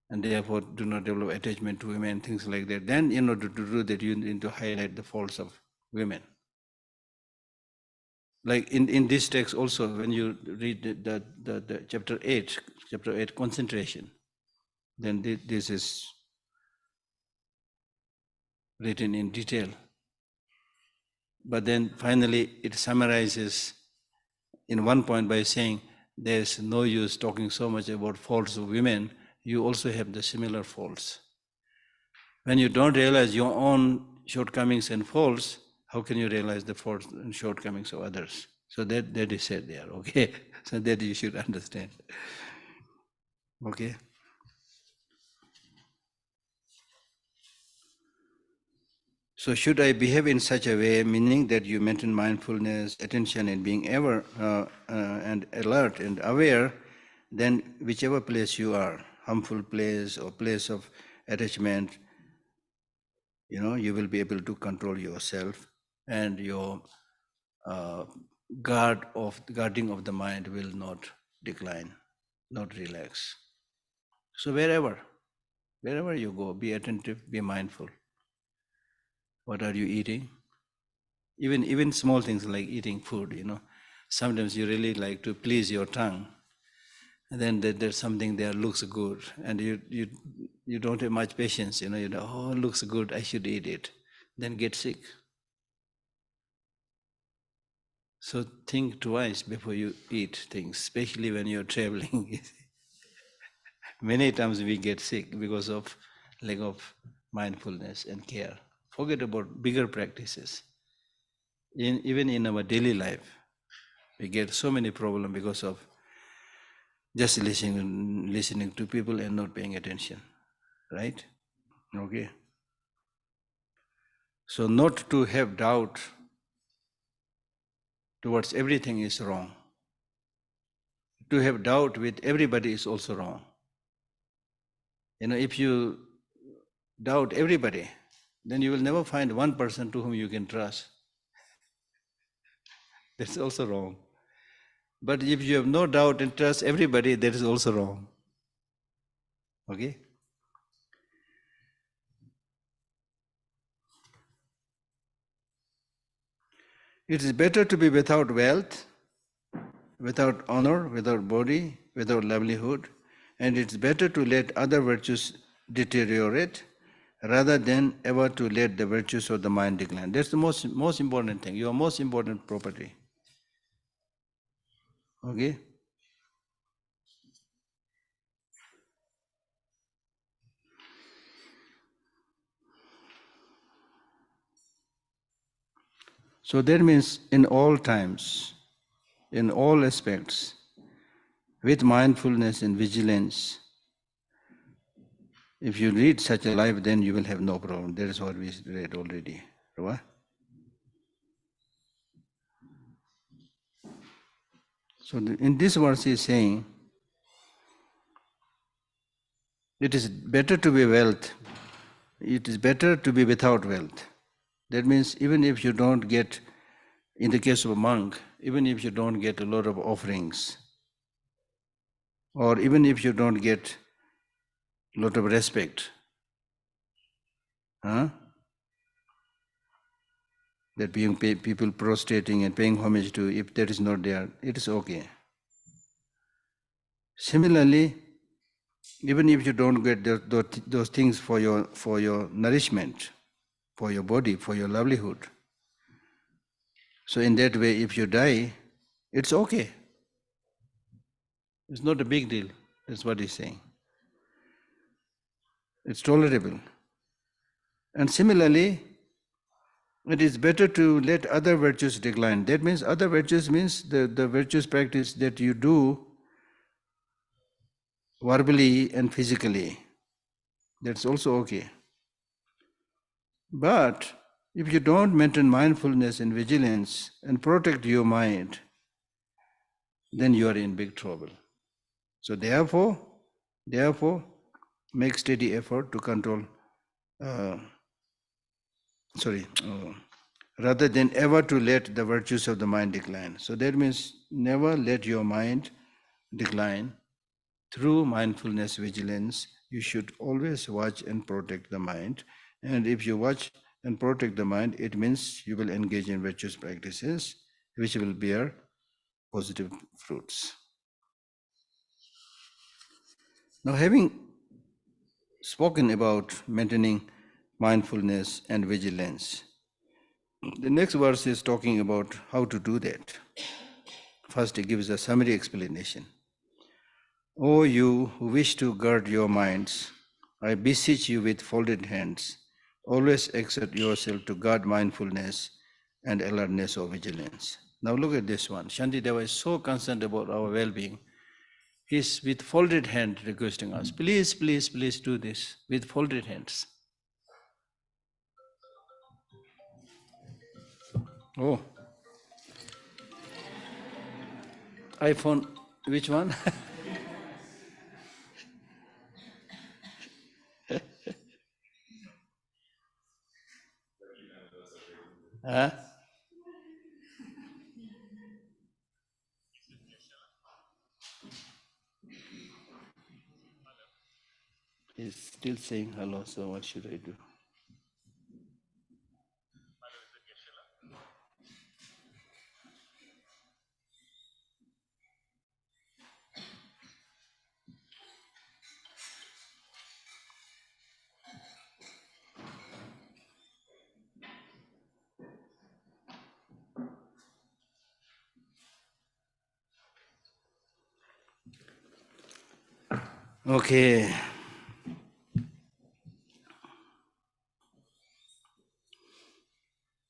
and therefore do not develop attachment to women, things like that. Then in order to do that, you need to highlight the faults of women. Like in this text also, when you read the chapter 8, concentration, then this is written in detail. But then finally it summarizes in one point by saying, there's no use talking so much about faults of women, you also have the similar faults. When you don't realize your own shortcomings and faults, how can you realize the faults and shortcomings of others? So that is said there, okay? So that you should understand. Okay? So should I behave in such a way, meaning that you maintain mindfulness, attention, and being ever and alert and aware, then whichever place you are, harmful place or place of attachment, you will be able to control yourself and your guarding of the mind will not decline, not relax. So wherever you go, be attentive, be mindful. What are you eating? Even small things like eating food, sometimes you really like to please your tongue, and then there's something there looks good, and you don't have much patience, oh, looks good, I should eat it, then get sick. So think twice before you eat things, especially when you're traveling. Many times we get sick because of lack of mindfulness and care. Forget about bigger practices. Even in our daily life, we get so many problems because of just listening to people and not paying attention, right? Okay. So not to have doubt towards everything is wrong. To have doubt with everybody is also wrong. If you doubt everybody, then you will never find one person to whom you can trust. That's also wrong. But if you have no doubt and trust everybody, that is also wrong. Okay? It is better to be without wealth, without honor, without body, without livelihood, and it's better to let other virtues deteriorate rather than ever to let the virtues of the mind decline. That's the most important thing, your most important property. Okay? So that means in all times, in all aspects, with mindfulness and vigilance, if you lead such a life, then you will have no problem. That is what we read already. Right? So in this verse he is saying, it is better to be wealth. It is better to be without wealth. That means even if you don't get, in the case of a monk, even if you don't get a lot of offerings, or even if you don't get a lot of respect, huh? That being people prostrating and paying homage to, if that is not there, it is okay. Similarly, even if you don't get those things for your nourishment, for your body, for your livelihood, so in that way, if you die, it's okay. It's not a big deal. That's what he's saying. It's tolerable. And similarly, it is better to let other virtues decline. That means other virtues means the virtues practice that you do verbally and physically. That's also okay. But if you don't maintain mindfulness and vigilance and protect your mind, then you are in big trouble. So therefore, make steady effort to control, rather than ever to let the virtues of the mind decline. So that means never let your mind decline. Through mindfulness, vigilance, you should always watch and protect the mind. And if you watch and protect the mind, it means you will engage in virtuous practices which will bear positive fruits. Now, having spoken about maintaining mindfulness and vigilance, the next verse is talking about how to do that. First, it gives a summary explanation. O you who wish to guard your minds, I beseech you with folded hands, always exert yourself to guard mindfulness and alertness or vigilance. Now look at this one. Shantideva is so concerned about our well-being. He's with folded hand requesting us, please, please, please do this with folded hands. Oh, iPhone, which one? Huh? He's still saying hello, so what should I do? Okay.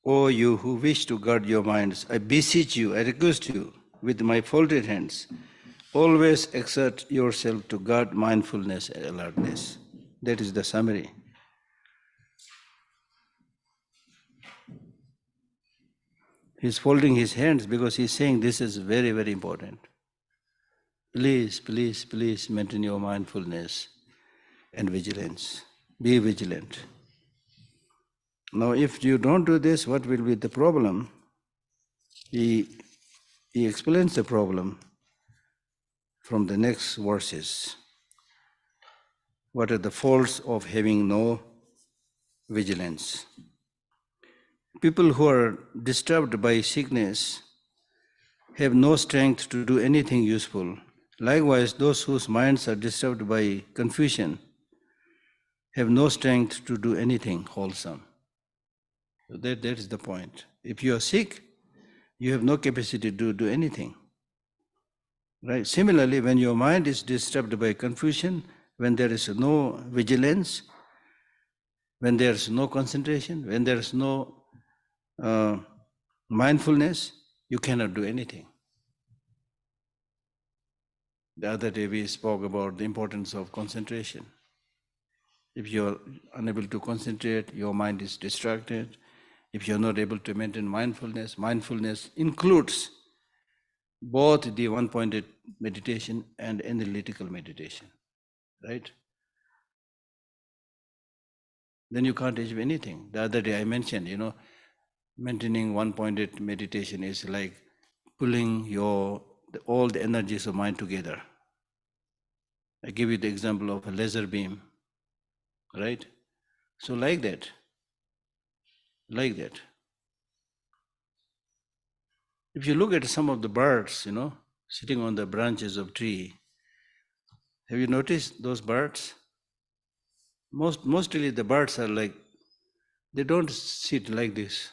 O you who wish to guard your minds, I beseech you, I request you, with my folded hands, always exert yourself to guard mindfulness and alertness. That is the summary. He's folding his hands because he's saying this is very, very important. Please, please, please maintain your mindfulness and vigilance. Be vigilant. Now, if you don't do this, what will be the problem? He explains the problem from the next verses. What are the faults of having no vigilance? People who are disturbed by sickness have no strength to do anything useful. Likewise, those whose minds are disturbed by confusion have no strength to do anything wholesome. So that is the point. If you are sick, you have no capacity to do anything. Right? Similarly, when your mind is disturbed by confusion, when there is no vigilance, when there is no concentration, when there is no mindfulness, you cannot do anything. The other day we spoke about the importance of concentration. If you are unable to concentrate, your mind is distracted. If you are not able to maintain mindfulness, mindfulness includes both the one-pointed meditation and analytical meditation, right? Then you can't achieve anything. The other day I mentioned, maintaining one-pointed meditation is like pulling all the energies of mind together. I give you the example of a laser beam, right? So like that. If you look at some of the birds, sitting on the branches of tree, have you noticed those birds? Mostly the birds are like, they don't sit like this.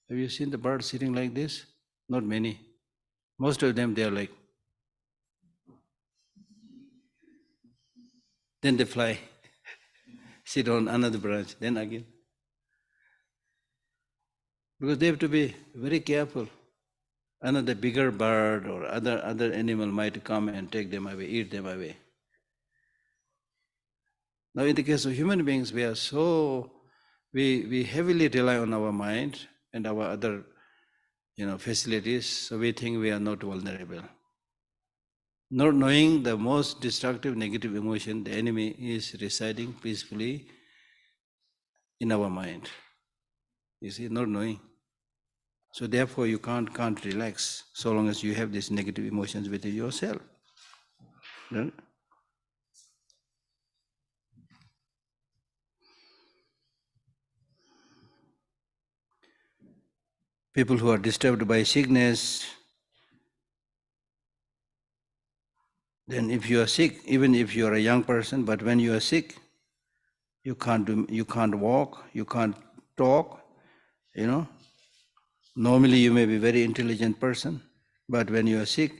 Have you seen the birds sitting like this? Not many. Most of them, they are like, then they fly, sit on another branch, then again. Because they have to be very careful. Another bigger bird or other animal might come and take them away, eat them away. Now in the case of human beings, we heavily rely on our mind and our other facilities, so we think we are not vulnerable. Not knowing the most destructive negative emotion, the enemy is residing peacefully in our mind. You see, not knowing. So therefore you can't relax so long as you have these negative emotions within yourself. Right? People who are disturbed by sickness, then if you are sick, even if you are a young person, but when you are sick, you can't walk, you can't talk, Normally you may be a very intelligent person, but when you are sick,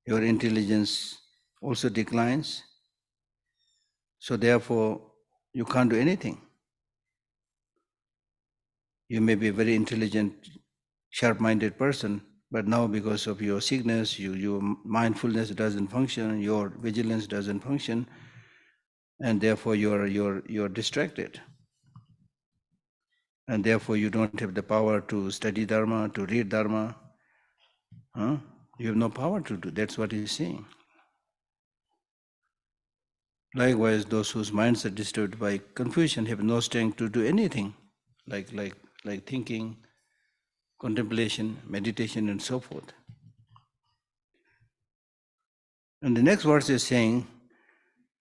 your intelligence also declines. So therefore, you can't do anything. You may be a very intelligent, sharp-minded person, but now because of your sickness, your mindfulness doesn't function, your vigilance doesn't function, and therefore you're distracted. And therefore you don't have the power to study Dharma, to read Dharma. You have no power to do. That's what he's saying. Likewise, those whose minds are disturbed by confusion have no strength to do anything, like thinking, contemplation, meditation, and so forth. And the next verse is saying,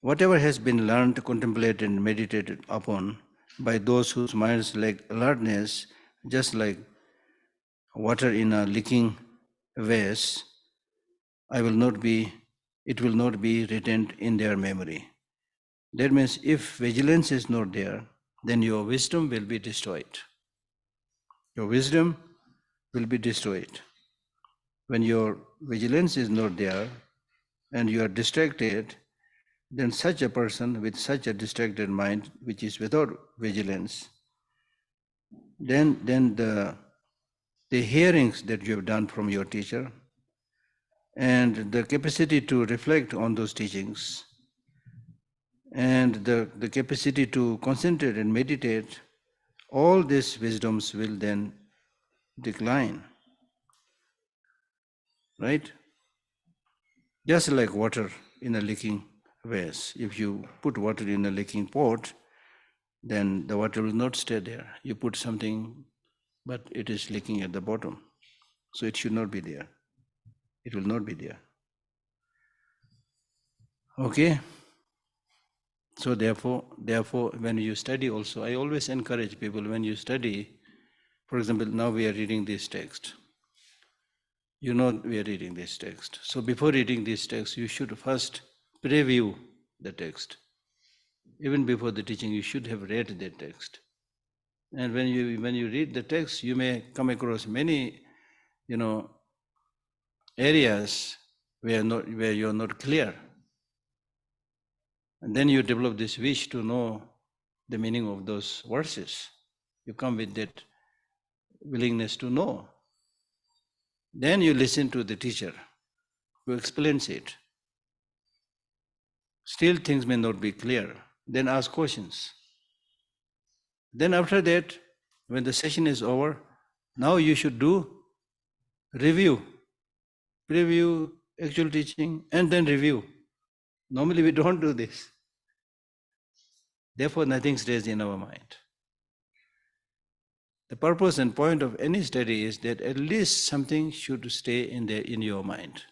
Whatever has been learned, contemplated, and meditated upon by those whose minds lack alertness, just like water in a leaking vase, it will not be retained in their memory. That means if vigilance is not there, then your wisdom will be destroyed. Your wisdom will be destroyed. When your vigilance is not there and you are distracted, then such a person with such a distracted mind, which is without vigilance, then the hearings that you have done from your teacher and the capacity to reflect on those teachings and the capacity to concentrate and meditate, all these wisdoms will then decline. Right? Just like water in a leaking vase. If you put water in a leaking pot, then the water will not stay there. You put something, but it is leaking at the bottom. So it should not be there. It will not be there. Okay? So therefore, when you study also, I always encourage people when you study, for example, now we are reading this text. You know we are reading this text. So before reading this text, you should first preview the text. Even before the teaching, you should have read the text. And when you read the text, you may come across many, areas where you are not clear. And then you develop this wish to know the meaning of those verses. You come with that willingness to know. Then you listen to the teacher who explains it. Still things may not be clear. Then ask questions. Then after that, when the session is over, now you should do review, actual teaching, and then review. Normally we don't do this. Therefore, nothing stays in our mind. The purpose and point of any study is that at least something should stay in your mind.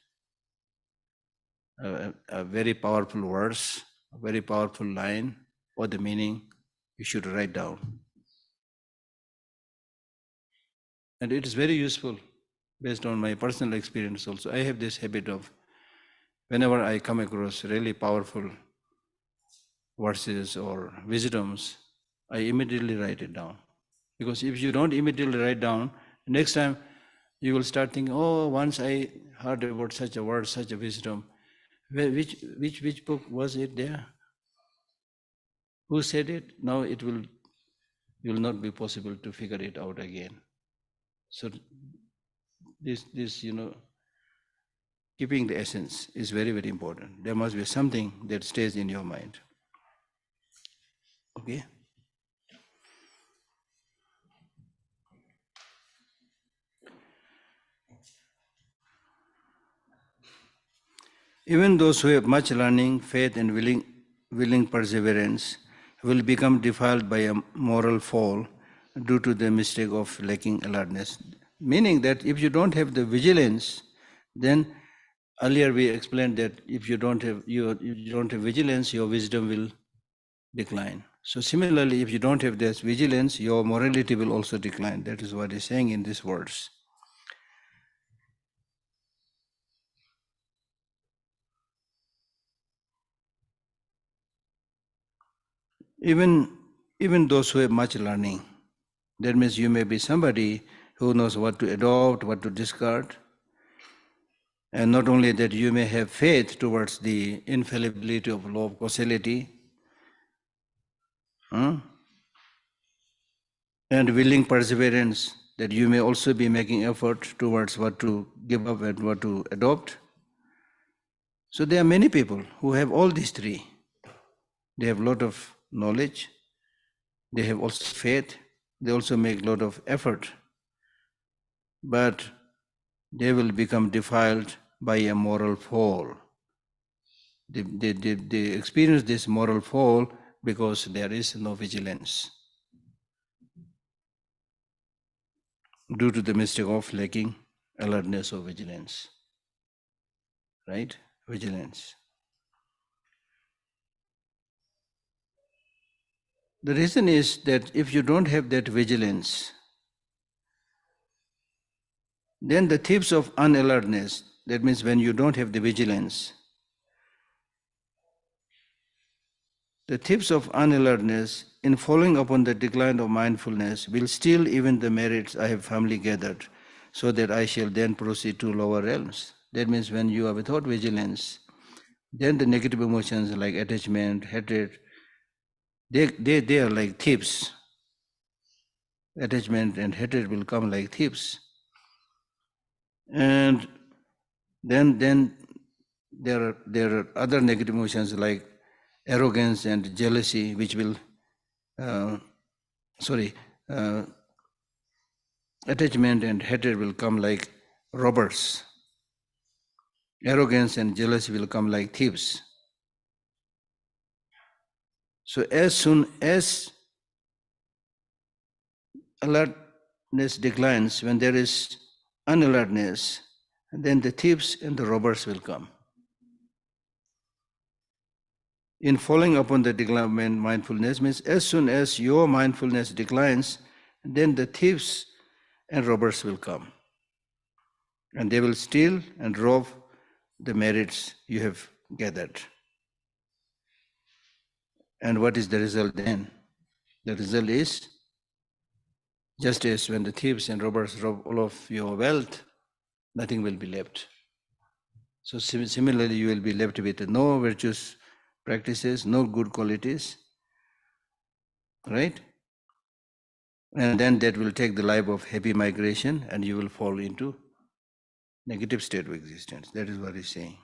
A very powerful verse, a very powerful line, or the meaning you should write down. And it is very useful based on my personal experience also. I have this habit of, whenever I come across really powerful verses or wisdoms, I immediately write it down. Because if you don't immediately write down, next time you will start thinking, oh, once I heard about such a word, such a wisdom. Which book was it there? Who said it? Now it will not be possible to figure it out again. So this keeping the essence is very, very important. There must be something that stays in your mind. Okay? Even those who have much learning, faith, and willing perseverance will become defiled by a moral fall due to the mistake of lacking alertness. Meaning that if you don't have the vigilance, then earlier we explained that if you don't have vigilance, your wisdom will decline. So similarly, if you don't have this vigilance, your morality will also decline. That is what he's saying in these words. Even those who have much learning, that means you may be somebody who knows what to adopt, what to discard. And not only that, you may have faith towards the infallibility of law of causality, and willing perseverance, that you may also be making effort towards what to give up and what to adopt. So there are many people who have all these three. They have a lot of knowledge, they have also faith, they also make a lot of effort, but they will become defiled by a moral fall. They experience this moral fall because there is no vigilance due to the mistake of lacking alertness or vigilance. Right? Vigilance. The reason is that if you don't have that vigilance, then the thieves of unalertness, that means when you don't have the vigilance, the thieves of unalertness, in following upon the decline of mindfulness, will steal even the merits I have firmly gathered, so that I shall then proceed to lower realms. That means when you are without vigilance, then the negative emotions like attachment, hatred, they are like thieves. Attachment and hatred will come like thieves. And then there are other negative emotions like arrogance and jealousy, which will, attachment and hatred will come like robbers. Arrogance and jealousy will come like thieves. So as soon as alertness declines, when there is unalertness, then the thieves and the robbers will come. In following upon the decline mindfulness means as soon as your mindfulness declines, then the thieves and robbers will come. And they will steal and rob the merits you have gathered. And what is the result then? The result is, just as when the thieves and robbers rob all of your wealth, nothing will be left. So similarly, you will be left with no virtuous practices, no good qualities, right? And then that will take the life of happy migration and you will fall into negative state of existence. That is what he's saying.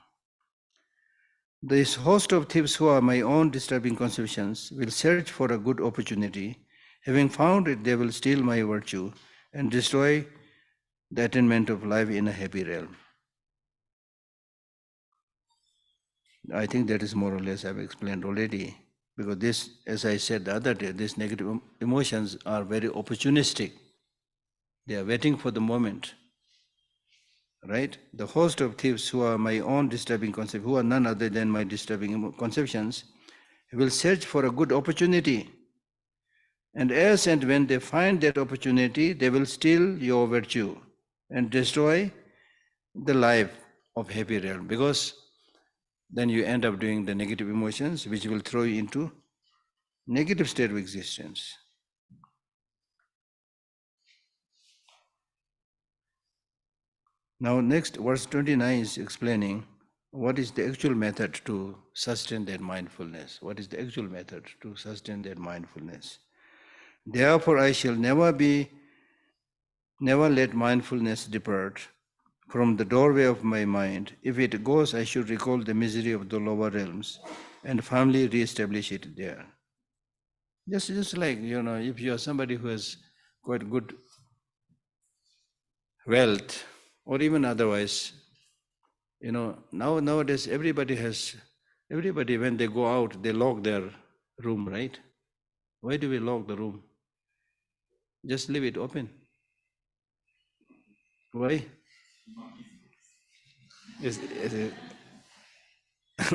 This host of thieves who are my own disturbing conceptions will search for a good opportunity. Having found it, they will steal my virtue and destroy the attainment of life in a happy realm. I think that is more or less I've explained already. Because this, as I said the other day, these negative emotions are very opportunistic. They are waiting for the moment. Right? The host of thieves who are my own disturbing concepts, who are none other than my disturbing conceptions, will search for a good opportunity. And as and when they find that opportunity, they will steal your virtue and destroy the life of happy realm. Because then you end up doing the negative emotions, which will throw you into negative state of existence. Now next, verse 29 is explaining what is the actual method to sustain that mindfulness. What is the actual method to sustain that mindfulness? Therefore I shall never let mindfulness depart from the doorway of my mind. If it goes, I should recall the misery of the lower realms and firmly re-establish it there. Just like, if you are somebody who has quite good wealth, or even otherwise, nowadays everybody when they go out, they lock their room, right? Why do we lock the room? Just leave it open. Why? It's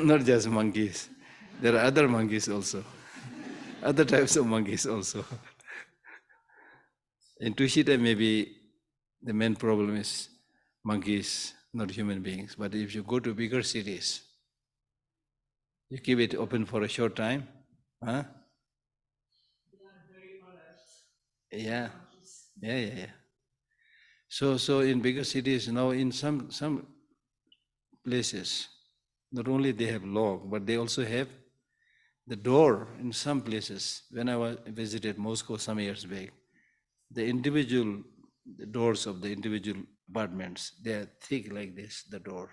not just monkeys. There are other monkeys also. Other types of monkeys also. In Tushita, maybe the main problem is monkeys, not human beings. But if you go to bigger cities, you keep it open for a short time, huh? Yeah. So in bigger cities now, in some places, not only they have lock, but they also have the door in some places. When I visited Moscow some years back, the doors of the individual apartments, they are thick like this, the door.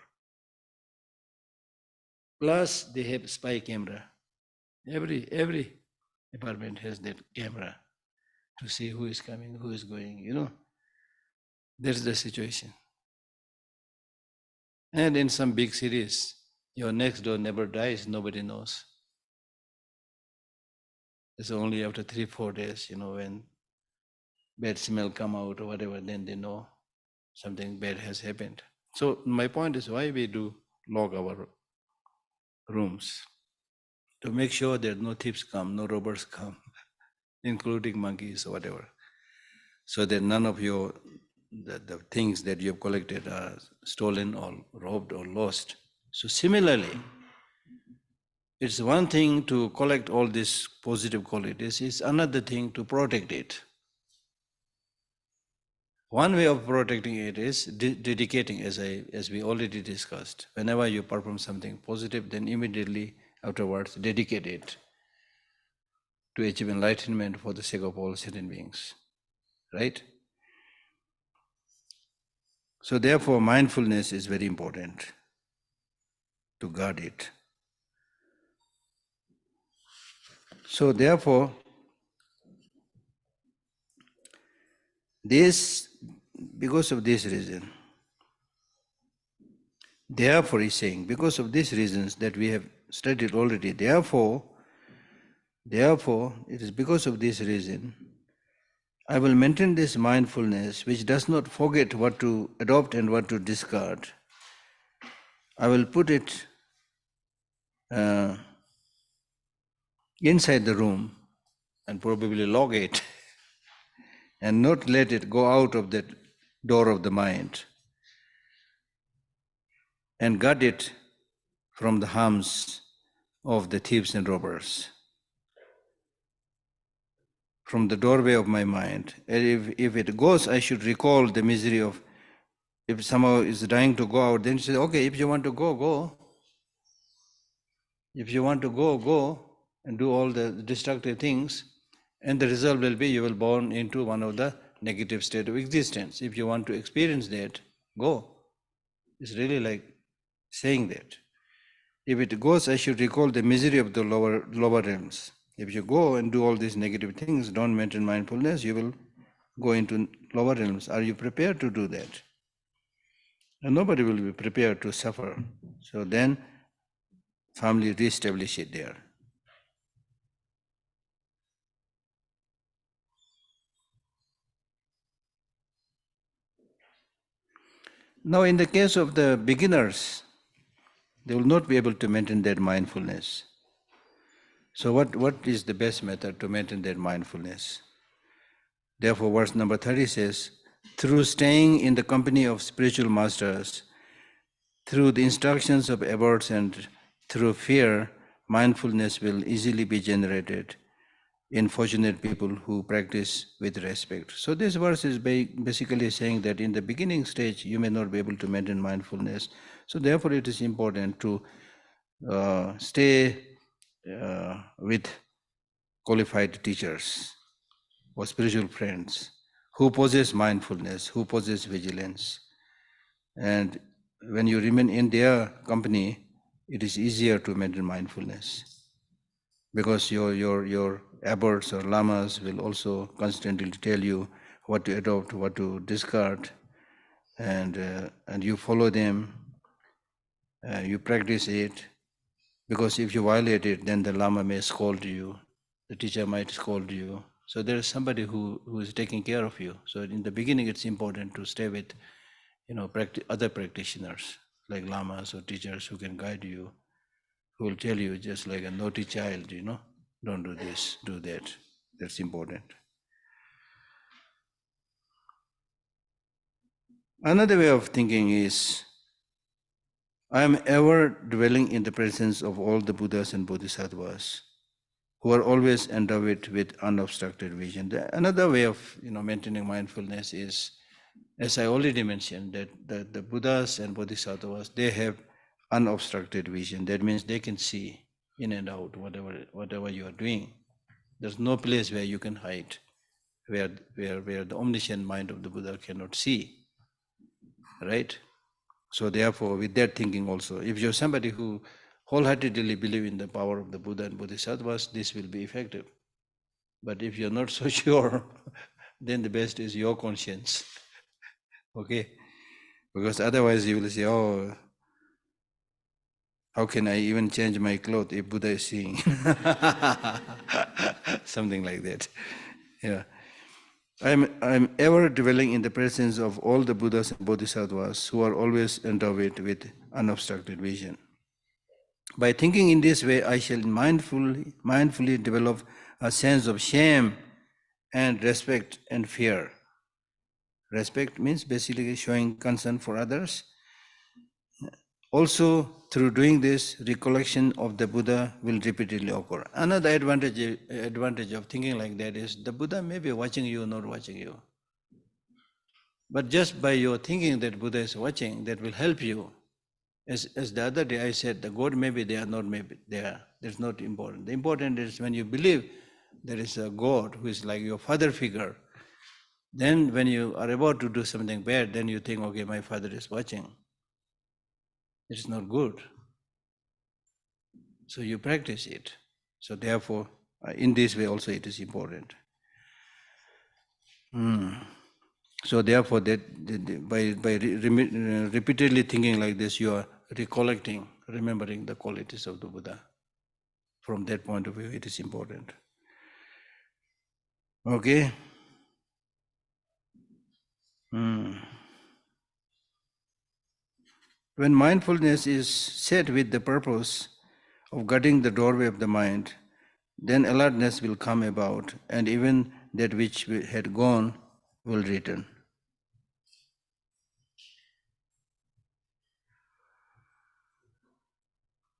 Plus they have spy camera. Every apartment has that camera to see who is coming, who is going, That's the situation. And in some big cities, your next door neighbor dies, nobody knows. It's only after 3-4 days, when bad smell come out or whatever, then they know something bad has happened. So my point is why we do lock our rooms, to make sure that no thieves come, no robbers come. including monkeys or whatever, so that none of the things that you have collected are stolen or robbed or lost. So similarly, it's one thing to collect all these positive qualities, it's another thing to protect it. One way of protecting it is dedicating, as we already discussed. Whenever you perform something positive, then immediately afterwards dedicate it to achieve enlightenment for the sake of all sentient beings. Right? So therefore, mindfulness is very important to guard it. So therefore, because of this reason, therefore he's saying, because of these reasons that we have studied already, therefore, it is because of this reason, I will maintain this mindfulness which does not forget what to adopt and what to discard. I will put it inside the room and probably lock it and not let it go out of that door of the mind and guard it from the harms of the thieves and robbers. From the doorway of my mind. And if it goes, I should recall the misery of, if someone is dying to go out, then say, okay, if you want to go, go. If you want to go, go and do all the destructive things, and the result will be you will born into one of the negative state of existence. If you want to experience that, go. It's really like saying that. If it goes, I should recall the misery of the lower realms. If you go and do all these negative things, don't maintain mindfulness, you will go into lower realms. Are you prepared to do that? And nobody will be prepared to suffer. So then, family re-establish it there. Now, in the case of the beginners, they will not be able to maintain their mindfulness. So what is the best method to maintain their mindfulness? Therefore, verse number 30 says, through staying in the company of spiritual masters, through the instructions of abbots and through fear, mindfulness will easily be generated in fortunate people who practice with respect. So this verse is basically saying that in the beginning stage, you may not be able to maintain mindfulness. So therefore, it is important to stay with qualified teachers or spiritual friends who possess mindfulness, who possess vigilance. And when you remain in their company, it is easier to maintain mindfulness, because your abbots or lamas will also constantly tell you what to adopt, what to discard, and you follow them, you practice it, because if you violate it, then the lama may scold you, the teacher might scold you. So there is somebody who is taking care of you. So in the beginning, it's important to stay with other practitioners like lamas or teachers who can guide you, who will tell you just like a naughty child, don't do this, do that. That's important. Another way of thinking is, I am ever dwelling in the presence of all the Buddhas and Bodhisattvas who are always endowed with unobstructed vision. Another way of maintaining mindfulness is, as I already mentioned, that the Buddhas and Bodhisattvas, they have unobstructed vision. That means they can see in and out whatever you are doing. There's no place where you can hide, where the omniscient mind of the Buddha cannot see. Right? So therefore, with that thinking also, if you're somebody who wholeheartedly believe in the power of the Buddha and Bodhisattvas, this will be effective. But if you're not so sure, then the best is your conscience. Okay? Because otherwise you will say, oh, how can I even change my clothes if Buddha is seeing? Something like that. Yeah. I'm ever dwelling in the presence of all the Buddhas and Bodhisattvas who are always endowed with unobstructed vision. By thinking in this way, I shall mindfully develop a sense of shame and respect and fear. Respect means basically showing concern for others. Also, through doing this, recollection of the Buddha will repeatedly occur. Another advantage of thinking like that is the Buddha may be watching you, not watching you. But just by your thinking that Buddha is watching, that will help you. As the other day I said, the God may be there, not may be there. That's not important. The important is when you believe there is a God who is like your father figure, then when you are about to do something bad, then you think, okay, my father is watching. It's not good. So you practice it. So therefore, in this way also it is important. So therefore, by repeatedly thinking like this, you are recollecting, remembering the qualities of the Buddha. From that point of view, it is important. Okay? When mindfulness is set with the purpose of guarding the doorway of the mind, then alertness will come about, and even that which had gone will return.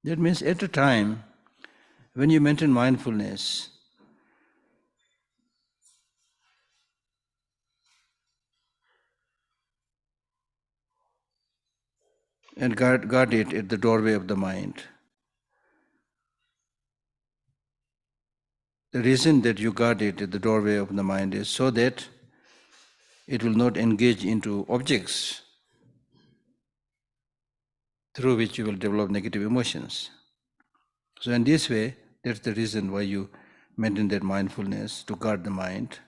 That means at a time when you maintain mindfulness, and guard it at the doorway of the mind. The reason that you guard it at the doorway of the mind is so that it will not engage into objects through which you will develop negative emotions. So in this way, that's the reason why you maintain that mindfulness, to guard the mind.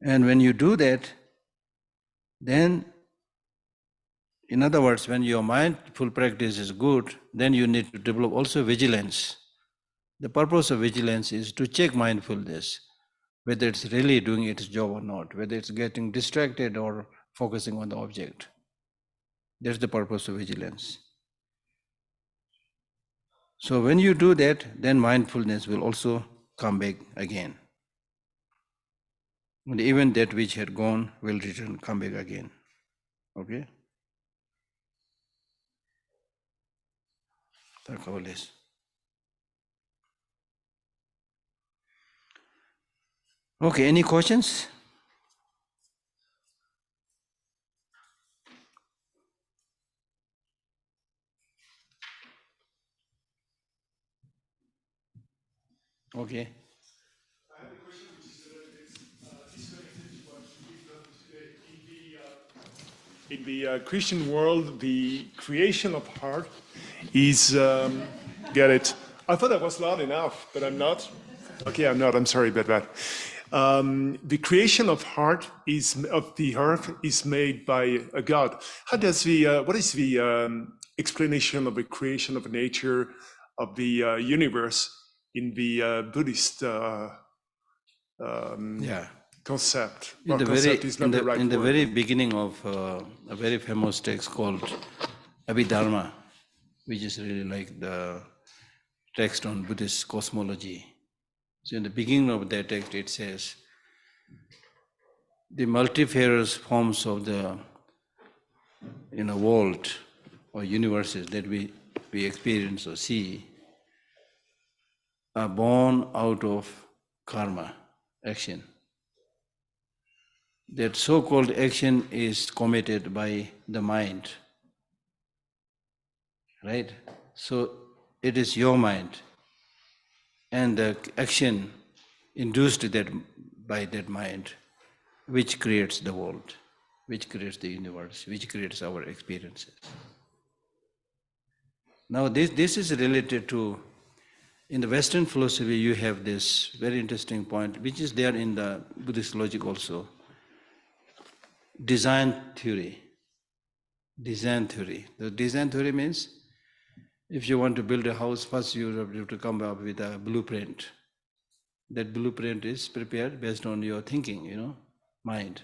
And when you do that, then, in other words, when your mindful practice is good, then you need to develop also vigilance. The purpose of vigilance is to check mindfulness, whether it's really doing its job or not, whether it's getting distracted or focusing on the object. That's the purpose of vigilance. So when you do that, then mindfulness will also come back again. And even that which had gone will return, come back again. Okay? Okay, any questions? Okay. I have a question which is a little bit disconnected to what we've done today. In the Christian world, the creation of heart is, get it? I thought I was loud enough, but I'm not. Okay, I'm not. I'm sorry about that. The creation of heart of the earth is made by a God. How does what is the explanation of the creation of nature of the universe in the Buddhist concept? In Well, concept is not the right in the word. very beginning of a very famous text called Abhidharma, which is really like the text on Buddhist cosmology. So in the beginning of that text, it says, the multifarious forms of the world or universes that we experience or see are born out of karma, action. That so-called action is committed by the mind, right? So it is your mind and the action induced by that mind which creates the world, which creates the universe, which creates our experiences. Now this is related to, in the Western philosophy you have this very interesting point, which is there in the Buddhist logic also, design theory. Design theory. The design theory means if you want to build a house, first you have to come up with a blueprint. That blueprint is prepared based on your thinking, mind.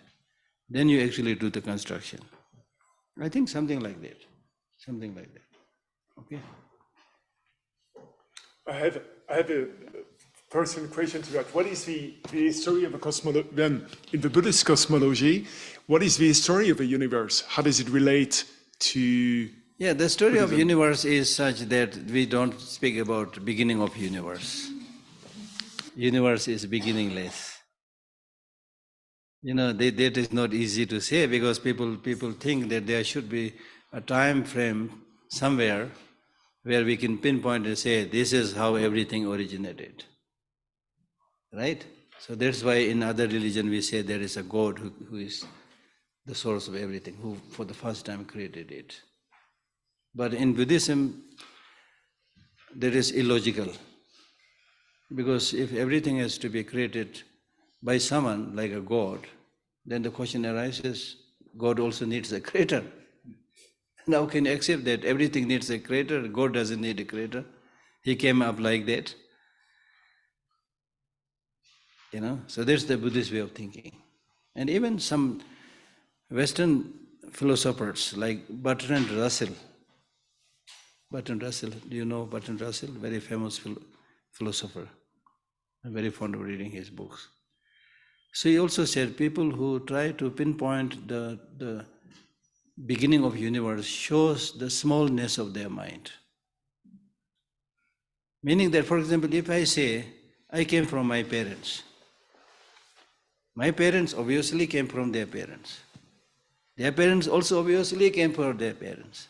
Then you actually do the construction. I think something like that. Something like that. Okay? I have a personal question to that. What is the story of a cosmology, then in the Buddhist cosmology, what is the story of a universe? How does it relate to Yeah, the story Buddhism? of universe is such that we don't speak about beginning of universe. Universe is beginningless. You know, that is not easy to say because people think that there should be a time frame somewhere where we can pinpoint and say, this is how everything originated. Right? So that's why in other religion we say there is a God who is the source of everything, who for the first time created it. But in Buddhism, that is illogical. Because if everything has to be created by someone like a God, then the question arises, God also needs a creator. Now can you accept that everything needs a creator, God doesn't need a creator? He came up like that. You know, so that's the Buddhist way of thinking. And even some Western philosophers like Bertrand Russell. Bertrand Russell, do you know Bertrand Russell? Very famous philosopher. I'm very fond of reading his books. So he also said people who try to pinpoint the beginning of universe shows the smallness of their mind. Meaning that, for example, if I say, I came from my parents obviously came from their parents. Their parents also obviously came from their parents.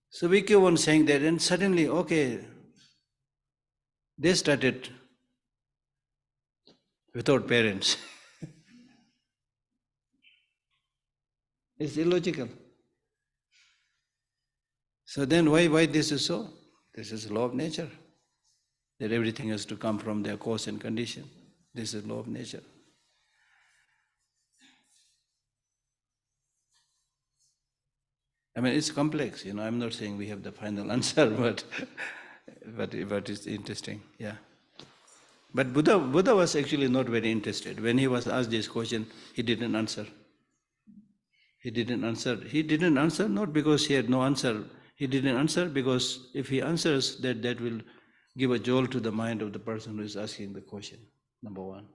So we keep on saying that and suddenly, okay, they started without parents. It's illogical. So then why this is so? This is law of nature. That everything has to come from their cause and condition. This is law of nature. I mean, it's complex, you know. I'm not saying we have the final answer, but it's interesting, yeah. But Buddha was actually not very interested. When he was asked this question, he didn't answer. He didn't answer not because he had no answer. He didn't answer because if he answers, that will give a jolt to the mind of the person who is asking the question, number one.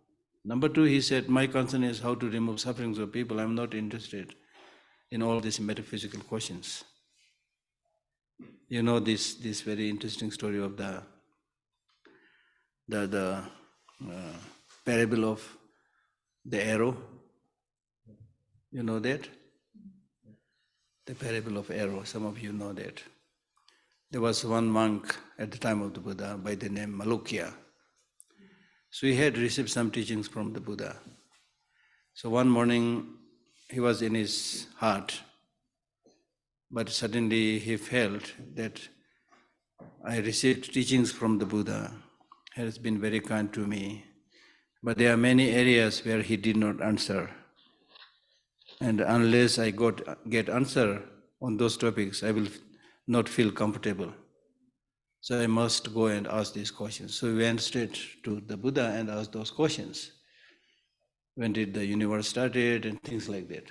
Number two, he said, my concern is how to remove sufferings of people. I'm not interested in all these metaphysical questions. You know this very interesting story of the parable of the arrow. You know that? The parable of arrow, some of you know that. There was one monk at the time of the Buddha by the name Malukya. So he had received some teachings from the Buddha. So one morning he was in his heart, but suddenly he felt that I received teachings from the Buddha. He has been very kind to me, but there are many areas where he did not answer. And unless I get answer on those topics, I will not feel comfortable. So I must go and ask these questions. So we went straight to the Buddha and asked those questions. When did the universe started and things like that.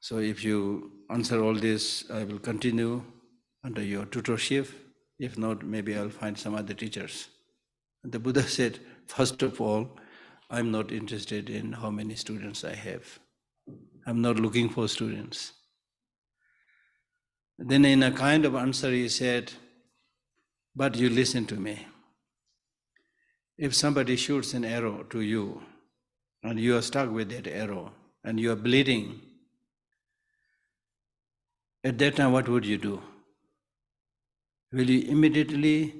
So if you answer all this, I will continue under your tutorship. If not, maybe I'll find some other teachers. And the Buddha said, first of all, I'm not interested in how many students I have. I'm not looking for students. Then in a kind of answer he said, but you listen to me. If somebody shoots an arrow to you and you are stuck with that arrow and you are bleeding, at that time what would you do? Will you immediately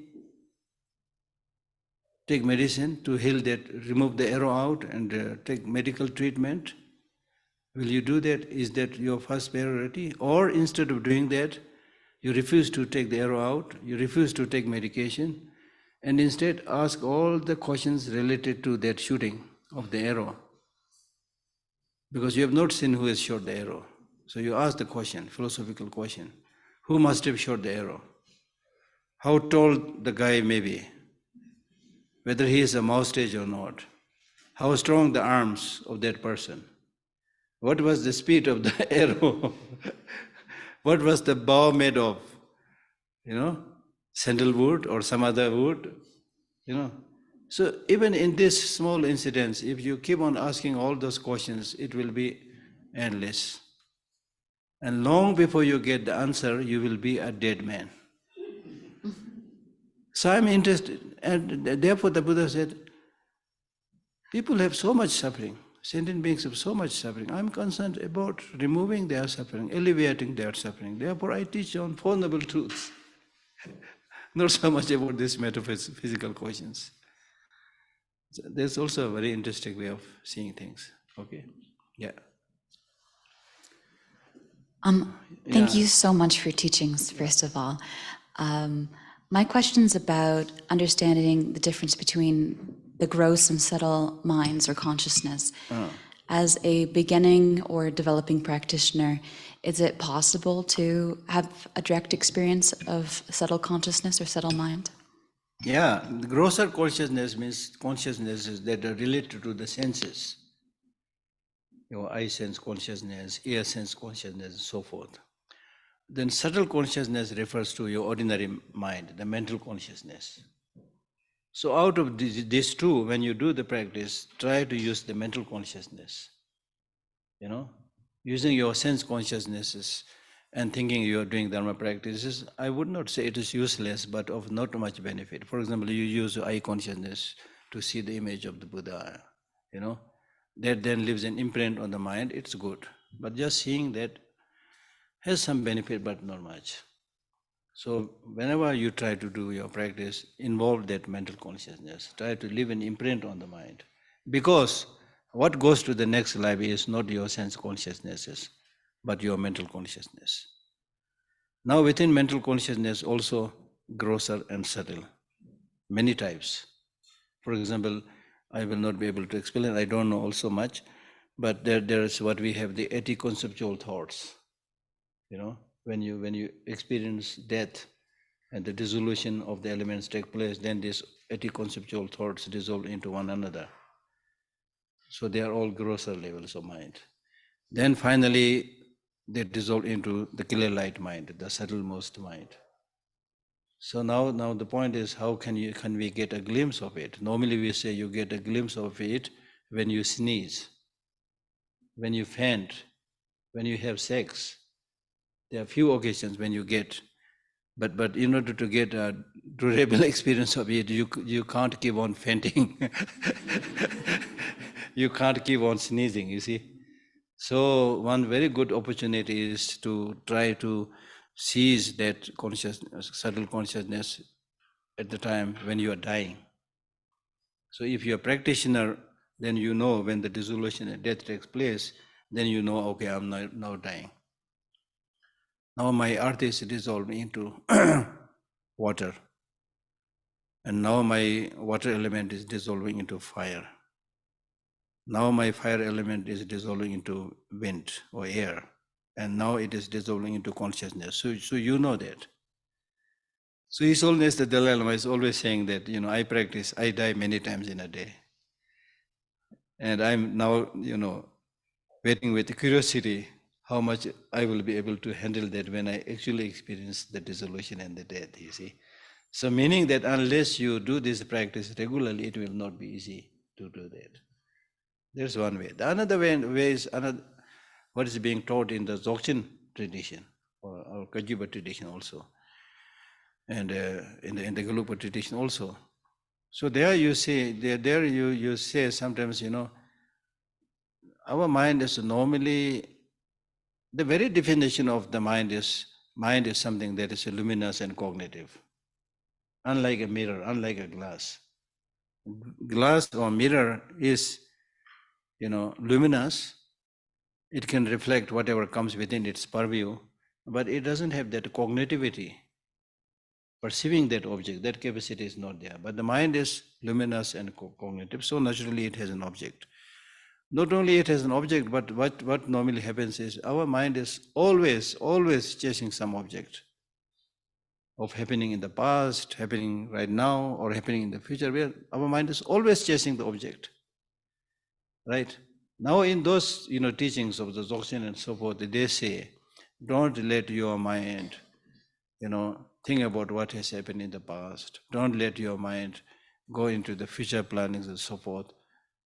take medicine to heal that, remove the arrow out and take medical treatment? Will you do that? Is that your first priority? Or instead of doing that, you refuse to take the arrow out, you refuse to take medication, and instead ask all the questions related to that shooting of the arrow. Because you have not seen who has shot the arrow. So you ask the question, philosophical question, who must have shot the arrow? How tall the guy may be? Whether he is a moustache or not? How strong the arms of that person? What was the speed of the arrow? What was the bow made of? Sandalwood or some other wood? you know. So even in this small incidents, if you keep on asking all those questions, it will be endless. And long before you get the answer, you will be a dead man. So I'm interested, and therefore the Buddha said, people have so much suffering, sentient beings have so much suffering. I'm concerned about removing their suffering, alleviating their suffering. Therefore I teach on Four Noble Truths, not so much about these metaphysical questions. So there's also a very interesting way of seeing things. Okay? Yeah. Thank you so much for your teachings, first of all. My question's about understanding the difference between the gross and subtle minds or consciousness. As a beginning or developing practitioner, is it possible to have a direct experience of subtle consciousness or subtle mind? Yeah, the grosser consciousness means consciousnesses that are related to the senses. Your eye sense consciousness, ear sense consciousness, and so forth. Then subtle consciousness refers to your ordinary mind, the mental consciousness. So out of these two, when you do the practice, try to use the mental consciousness. You know, using your sense consciousnesses and thinking you are doing Dharma practices, I would not say it is useless, but of not much benefit. For example, you use eye consciousness to see the image of the Buddha, you know, that then leaves an imprint on the mind, it's good. But just seeing that has some benefit, but not much. So whenever you try to do your practice, involve that mental consciousness. Try to leave an imprint on the mind. Because what goes to the next life is not your sense consciousnesses, but your mental consciousness. Now within mental consciousness also grosser and subtle, many types. For example, I will not be able to explain, I don't know also much, but there is what we have, the anti-conceptual thoughts. You know, when you experience death and the dissolution of the elements take place, then these anti-conceptual thoughts dissolve into one another. So they are all grosser levels of mind. Then finally, they dissolve into the clear light mind, the subtlemost mind. So now the point is, how can we get a glimpse of it? Normally we say you get a glimpse of it when you sneeze, when you faint, when you have sex. There are few occasions when you get, but in order to get a durable experience of it, you can't keep on fainting. You can't keep on sneezing, you see. So one very good opportunity is to try to seize that consciousness, subtle consciousness at the time when you are dying. So if you're a practitioner, then you know when the dissolution and death takes place, then you know, okay, I'm now dying. Now my earth is dissolving into water. And now my water element is dissolving into fire. Now my fire element is dissolving into wind or air. And now it is dissolving into consciousness. So you know that. So His Holiness the Dalai Lama is always saying that, I practice, I die many times in a day. And I'm now, waiting with curiosity how much I will be able to handle that when I actually experience the dissolution and the death, you see. So meaning that unless you do this practice regularly, it will not be easy to do that. There's one way. The another way is what is being taught in the Dzogchen tradition or Kajiba tradition also, and in the Gelugpa tradition also. So there you say, you say sometimes, our mind is normally, the very definition of the mind is something that is luminous and cognitive. Unlike a mirror, unlike a glass. Glass or mirror is, luminous. It can reflect whatever comes within its purview, but it doesn't have that cognitivity. Perceiving that object, that capacity is not there. But the mind is luminous and cognitive, so naturally it has an object. Not only it has an object, but what normally happens is our mind is always chasing some object of happening in the past, happening right now, or happening in the future, where our mind is always chasing the object. Right? Now in those teachings of the Dzogchen and so forth, they say, don't let your mind think about what has happened in the past. Don't let your mind go into the future plannings and so forth.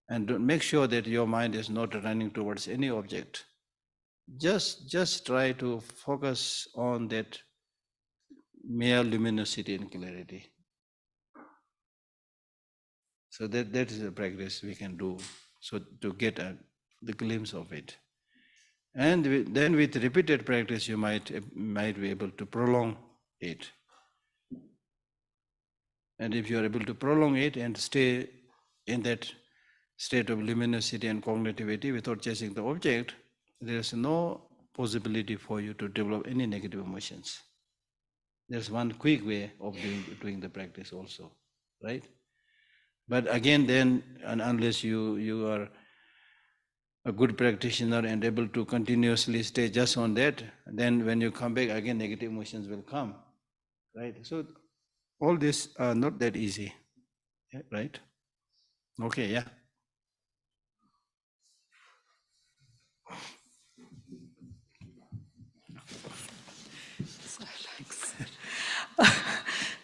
And make sure that your mind is not running towards any object. Just try to focus on that mere luminosity and clarity. So that is a practice we can do, so to get the glimpse of it. And then with repeated practice, you might be able to prolong it. And if you are able to prolong it and stay in that state of luminosity and cognitivity without chasing the object, there is no possibility for you to develop any negative emotions. There's one quick way of doing the practice also, right? But again, then, and unless you are a good practitioner and able to continuously stay just on that, then when you come back again, negative emotions will come, right? So all this are not that easy, right? Okay, yeah.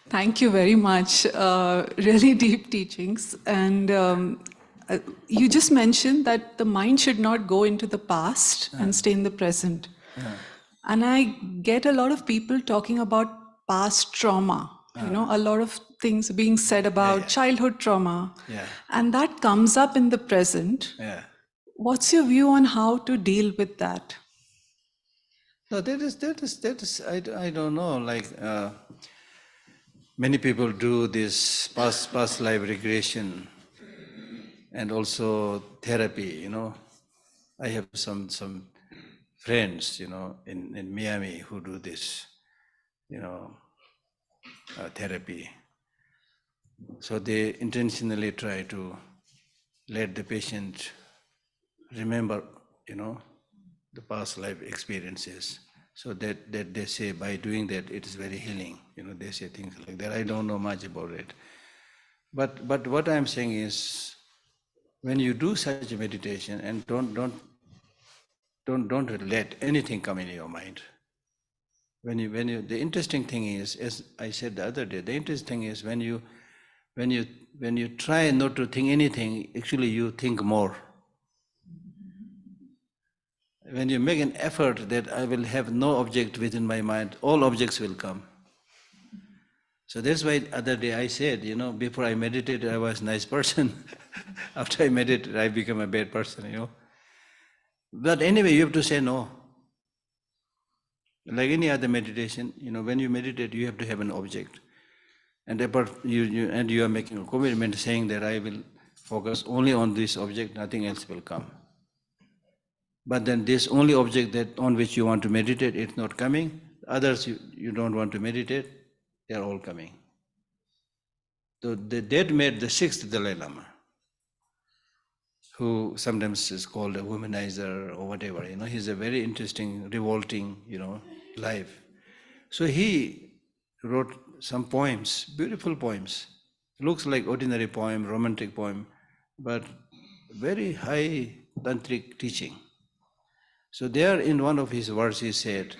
Thank you very much. Really deep teachings. And you just mentioned that the mind should not go into the past and stay in the present. And I get a lot of people talking about past trauma, you know, a lot of things being said about childhood trauma. And that comes up in the present. What's your view on how to deal with that? No, that is I don't know, like many people do this past life regression and also therapy, you know. I have some friends, you know, in Miami who do this, you know, therapy. So they intentionally try to let the patient remember, you know, the past life experiences. So that they say by doing that it is very healing. You know, they say things like that. I don't know much about it. But what I'm saying is, when you do such a meditation and don't let anything come in your mind. When you the interesting thing is, as I said the other day, the interesting thing is when you try not to think anything, actually you think more. When you make an effort that I will have no object within my mind, all objects will come. So that's why the other day I said, you know, before I meditated, I was a nice person. After I meditated, I become a bad person, you know. But anyway, you have to say no. Like any other meditation, you know, when you meditate, you have to have an object. And you are making a commitment saying that I will focus only on this object, nothing else will come. But then this only object that on which you want to meditate, it's not coming. Others you don't want to meditate, they are all coming. So that made the sixth Dalai Lama, who sometimes is called a womanizer or whatever. You know, he's a very interesting, revolting, you know, life. So he wrote some poems, beautiful poems. Looks like ordinary poem, romantic poem, but very high tantric teaching. So there in one of his words he said,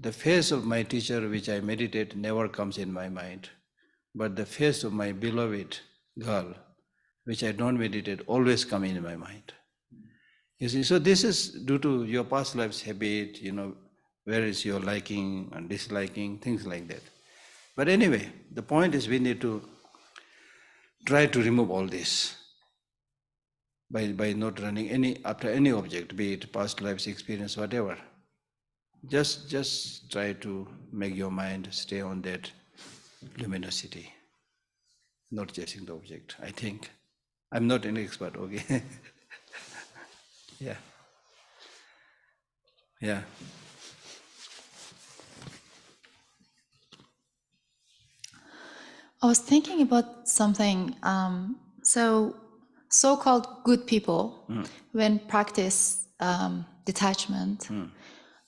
the face of my teacher which I meditate never comes in my mind, but the face of my beloved girl which I don't meditate always come in my mind. You see, so this is due to your past life's habit, you know, where is your liking and disliking, things like that. But anyway, the point is we need to try to remove all this by not running after any object, be it past life's experience, whatever. Just try to make your mind stay on that luminosity, not chasing the object, I think. I'm not an expert, okay? Yeah. Yeah. I was thinking about something. So-called good people, when practice detachment,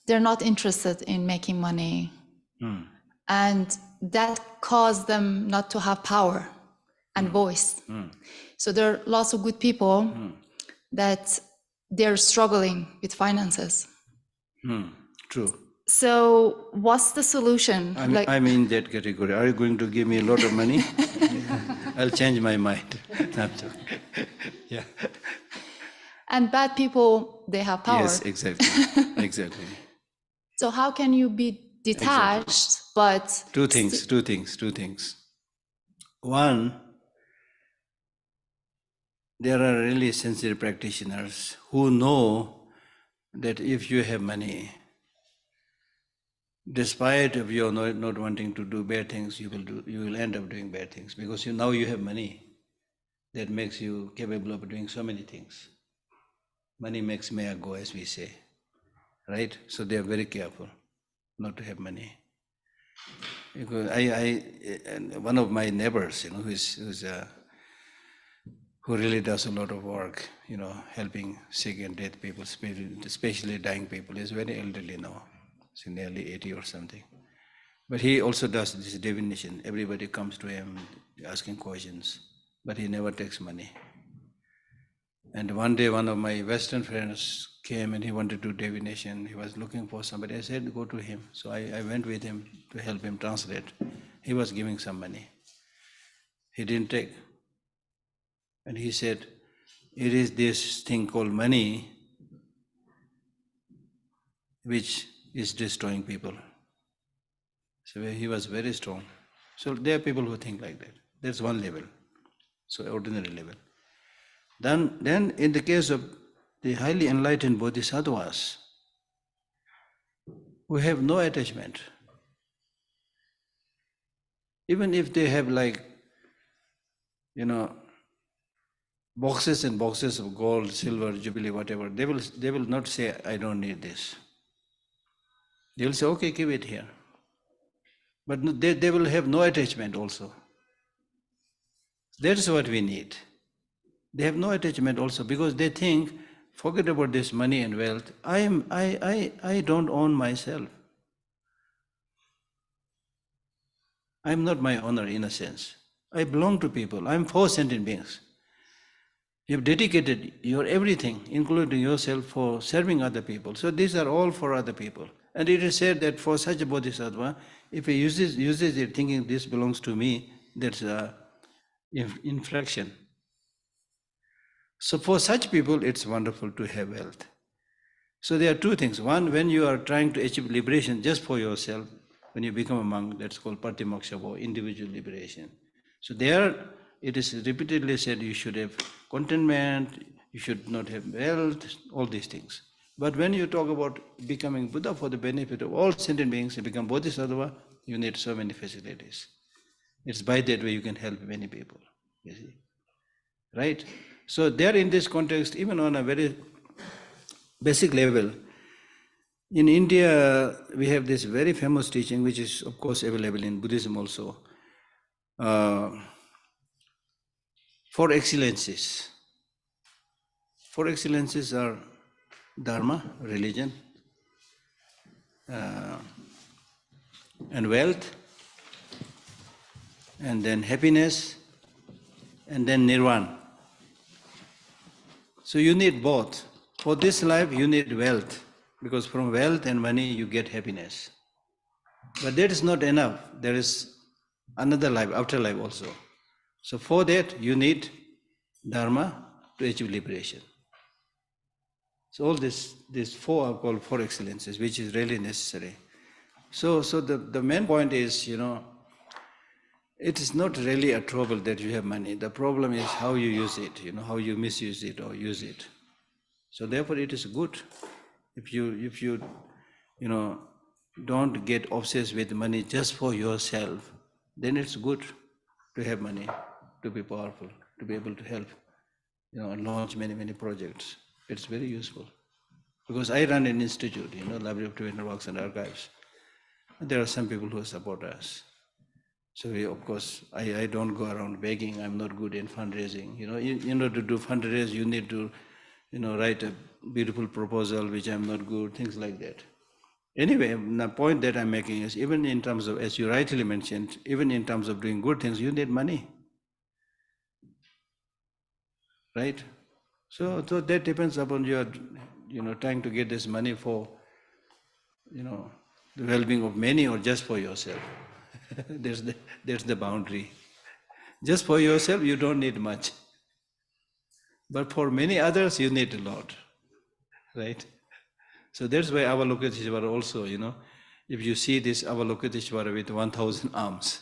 they're not interested in making money. And that caused them not to have power and voice. So there are lots of good people that they're struggling with finances. True. So what's the solution? I'm in that category. Are you going to give me a lot of money? I'll change my mind. Yeah. And bad people, they have power. Yes, exactly. Exactly. So how can you be detached, but Two things. One, there are really sincere practitioners who know that if you have money, despite of your not wanting to do bad things, you will end up doing bad things because now you have money that makes you capable of doing so many things. Money makes maya go, as we say, right? So they are very careful not to have money. Because one of my neighbors, who really does a lot of work, helping sick and dead people, especially dying people, is very elderly now. He's nearly 80 or something. But he also does this divination. Everybody comes to him asking questions, but he never takes money. And one day, one of my Western friends came and he wanted to do divination. He was looking for somebody. I said, go to him. So I went with him to help him translate. He was giving some money. He didn't take. And he said, it is this thing called money which is destroying people. So he was very strong. So there are people who think like that. That's one level, so ordinary level. Then in the case of the highly enlightened bodhisattvas, who have no attachment, even if they have boxes and boxes of gold, silver, jubilee, whatever, they will not say, I don't need this. They will say, okay, keep it here. But they will have no attachment also. That's what we need. They have no attachment also because they think, forget about this money and wealth. I don't own myself. I'm not my owner in a sense. I belong to people. I'm for sentient beings. You've dedicated your everything, including yourself, for serving other people. So these are all for other people. And it is said that for such a bodhisattva, if he uses it thinking this belongs to me, that's an infraction. So for such people, it's wonderful to have wealth. So there are two things. One, when you are trying to achieve liberation just for yourself, when you become a monk, that's called patimoksha, or individual liberation. So there, it is repeatedly said you should have contentment, you should not have wealth, all these things. But when you talk about becoming Buddha for the benefit of all sentient beings, you become bodhisattva, you need so many facilities. It's by that way you can help many people, you see. Right? So there in this context, even on a very basic level, in India, we have this very famous teaching, which is of course available in Buddhism also. 4 excellencies. 4 excellencies are dharma, religion, and wealth, and then happiness, and then nirvana. So you need both. For this life, you need wealth, because from wealth and money you get happiness. But that is not enough. There is another life, afterlife also. So for that, you need dharma to achieve liberation. So all these 4 are called 4 excellences, which is really necessary. So the main point is, it is not really a trouble that you have money. The problem is how you use it, how you misuse it or use it. So therefore it is good if you don't get obsessed with money just for yourself, then it's good to have money, to be powerful, to be able to help, launch many projects. It's very useful. Because I run an institute, Library of Tibetan Works and Archives. And there are some people who support us. So of course, I don't go around begging. I'm not good in fundraising. In order to do fundraise, you need to, write a beautiful proposal, which I'm not good, things like that. Anyway, the point that I'm making is, even in terms of, as you rightly mentioned, even in terms of doing good things, you need money. Right? So that depends upon your, trying to get this money for, the well-being of many or just for yourself. There's the boundary. Just for yourself, you don't need much. But for many others, you need a lot, right? So that's why Avalokiteshvara also, if you see this Avalokiteshvara with 1,000 arms,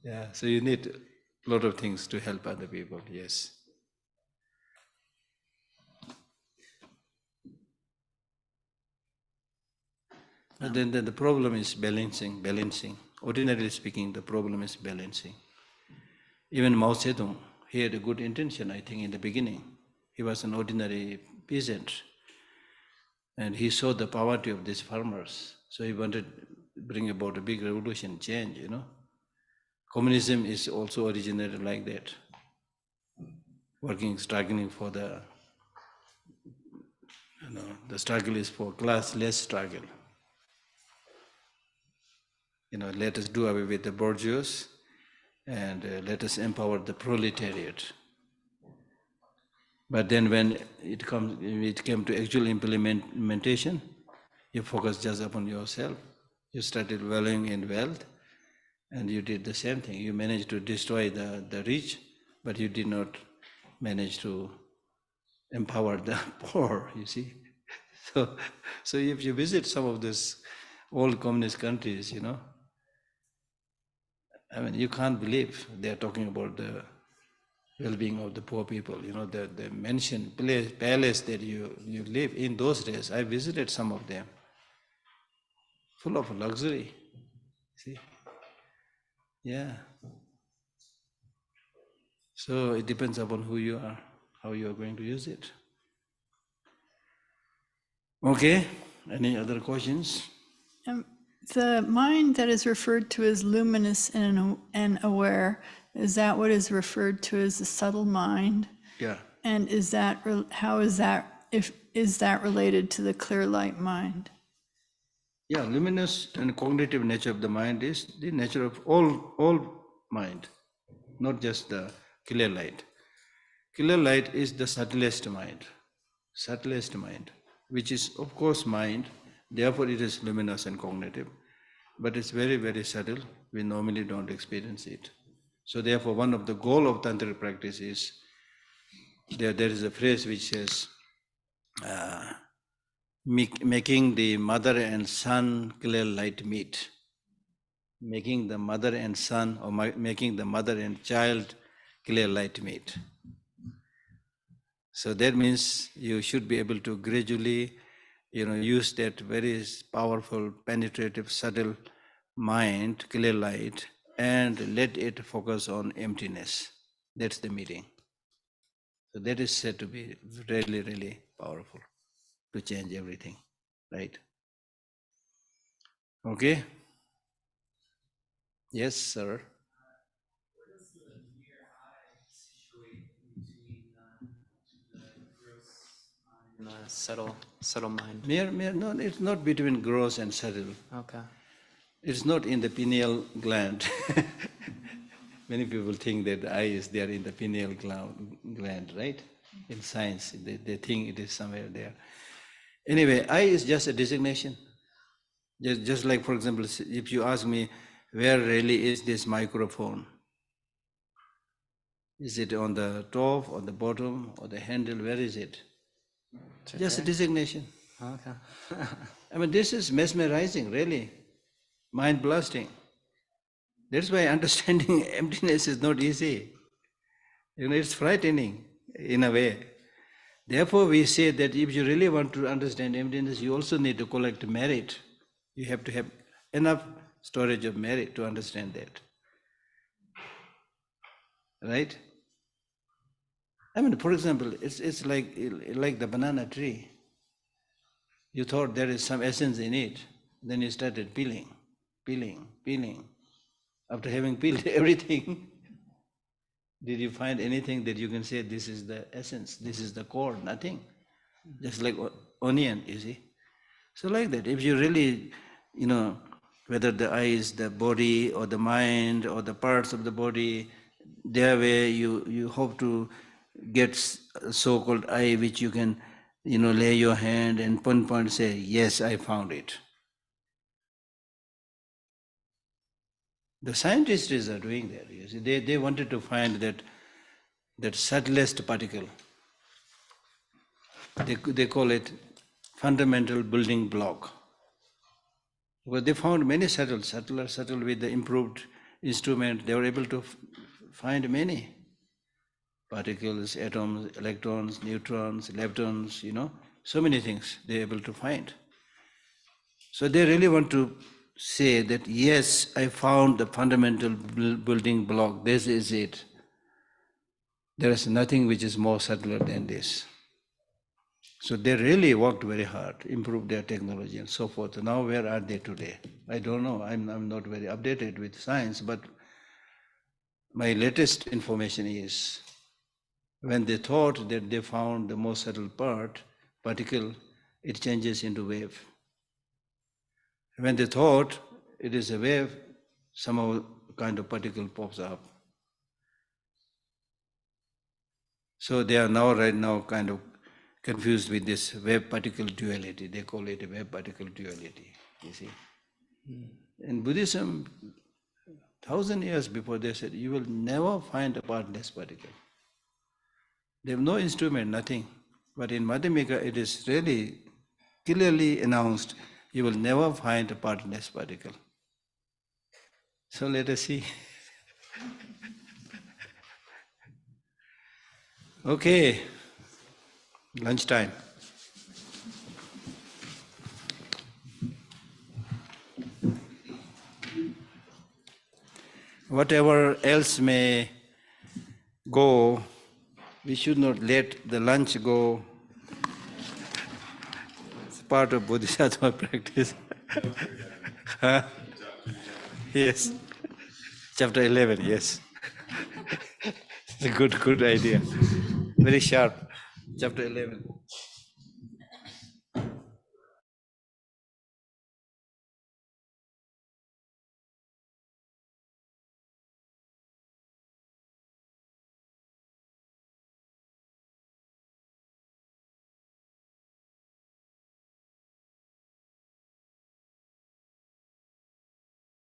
yeah, so you need a lot of things to help other people, yes. But then the problem is balancing. Ordinarily speaking, the problem is balancing. Even Mao Zedong, he had a good intention, I think, in the beginning. He was an ordinary peasant. And he saw the poverty of these farmers. So he wanted to bring about a big revolution, change, Communism is also originated like that. Struggling for the struggle is for classless struggle. Let us do away with the bourgeois and let us empower the proletariat. But then when it came to actual implementation, you focus just upon yourself. You started valuing in wealth, and you did the same thing. You managed to destroy the rich, but you did not manage to empower the poor, you see. So if you visit some of these old communist countries, you can't believe they're talking about the well-being of the poor people. The mansion, palace that you live in those days. I visited some of them, full of luxury. See? Yeah. So it depends upon who you are, how you are going to use it. Okay, any other questions? The mind that is referred to as luminous and aware, is that what is referred to as the subtle mind? Yeah. And is that related to the clear light mind? Yeah, luminous and cognitive nature of the mind is the nature of all mind, not just the clear light. Clear light is the subtlest mind, which is of course mind, therefore it is luminous and cognitive, but it's very, very subtle. We normally don't experience it. So therefore one of the goal of tantric practice is, there is a phrase which says, making the mother and son clear light meet. Making the mother and son, or making the mother and child clear light meet. So that means you should be able to gradually, use that very powerful, penetrative, subtle mind, clear light, and let it focus on emptiness. That's the meeting. So that is said to be really, really powerful to change everything, right? Okay? Yes, sir. Where does the mere eye situate between the gross mind and the subtle mind? No, it's not between gross and subtle. Okay. It's not in the pineal gland. Many people think that the eye is there in the pineal gland, right? In science, they think it is somewhere there. Anyway, eye is just a designation. Just like, for example, if you ask me, where really is this microphone? Is it on the top, on the bottom, or the handle? Where is it? Just a designation. Okay. This is mesmerizing, really, mind blasting. That's why understanding emptiness is not easy. It's frightening in a way. Therefore, we say that if you really want to understand emptiness, you also need to collect merit. You have to have enough storage of merit to understand that. Right? For example, it's like the banana tree. You thought there is some essence in it, then you started peeling. After having peeled everything, did you find anything that you can say this is the essence, this is the core? Nothing. Just like onion, you see. So like that, if you really, whether the eye is the body or the mind or the parts of the body, their way you hope to get so-called eye which you can, lay your hand and point, say, yes, I found it. The scientists are doing that. You see, they wanted to find that subtlest particle. They call it fundamental building block. Because they found many subtle with the improved instrument. They were able to find many particles, atoms, electrons, neutrons, leptons, so many things they're able to find. So they really want to say that, yes, I found the fundamental building block, this is it. There is nothing which is more subtler than this. So they really worked very hard, improved their technology and so forth. Now where are they today? I don't know, I'm not very updated with science, but my latest information is, when they thought that they found the most subtle particle, it changes into wave. When they thought it is a wave, somehow kind of particle pops up. So they are right now kind of confused with this wave-particle duality. They call it a wave-particle duality, you see. In Buddhism, 1,000 years before, they said, you will never find a partless particle. They have no instrument, nothing. But in Madhyamika, it is really clearly announced, you will never find a partless particle. So let us see. Okay, lunchtime. Whatever else may go, we should not let the lunch go. It's part of Bodhisattva practice. Huh? Yes. Chapter 11, yes. It's a good idea. Very sharp. Chapter 11.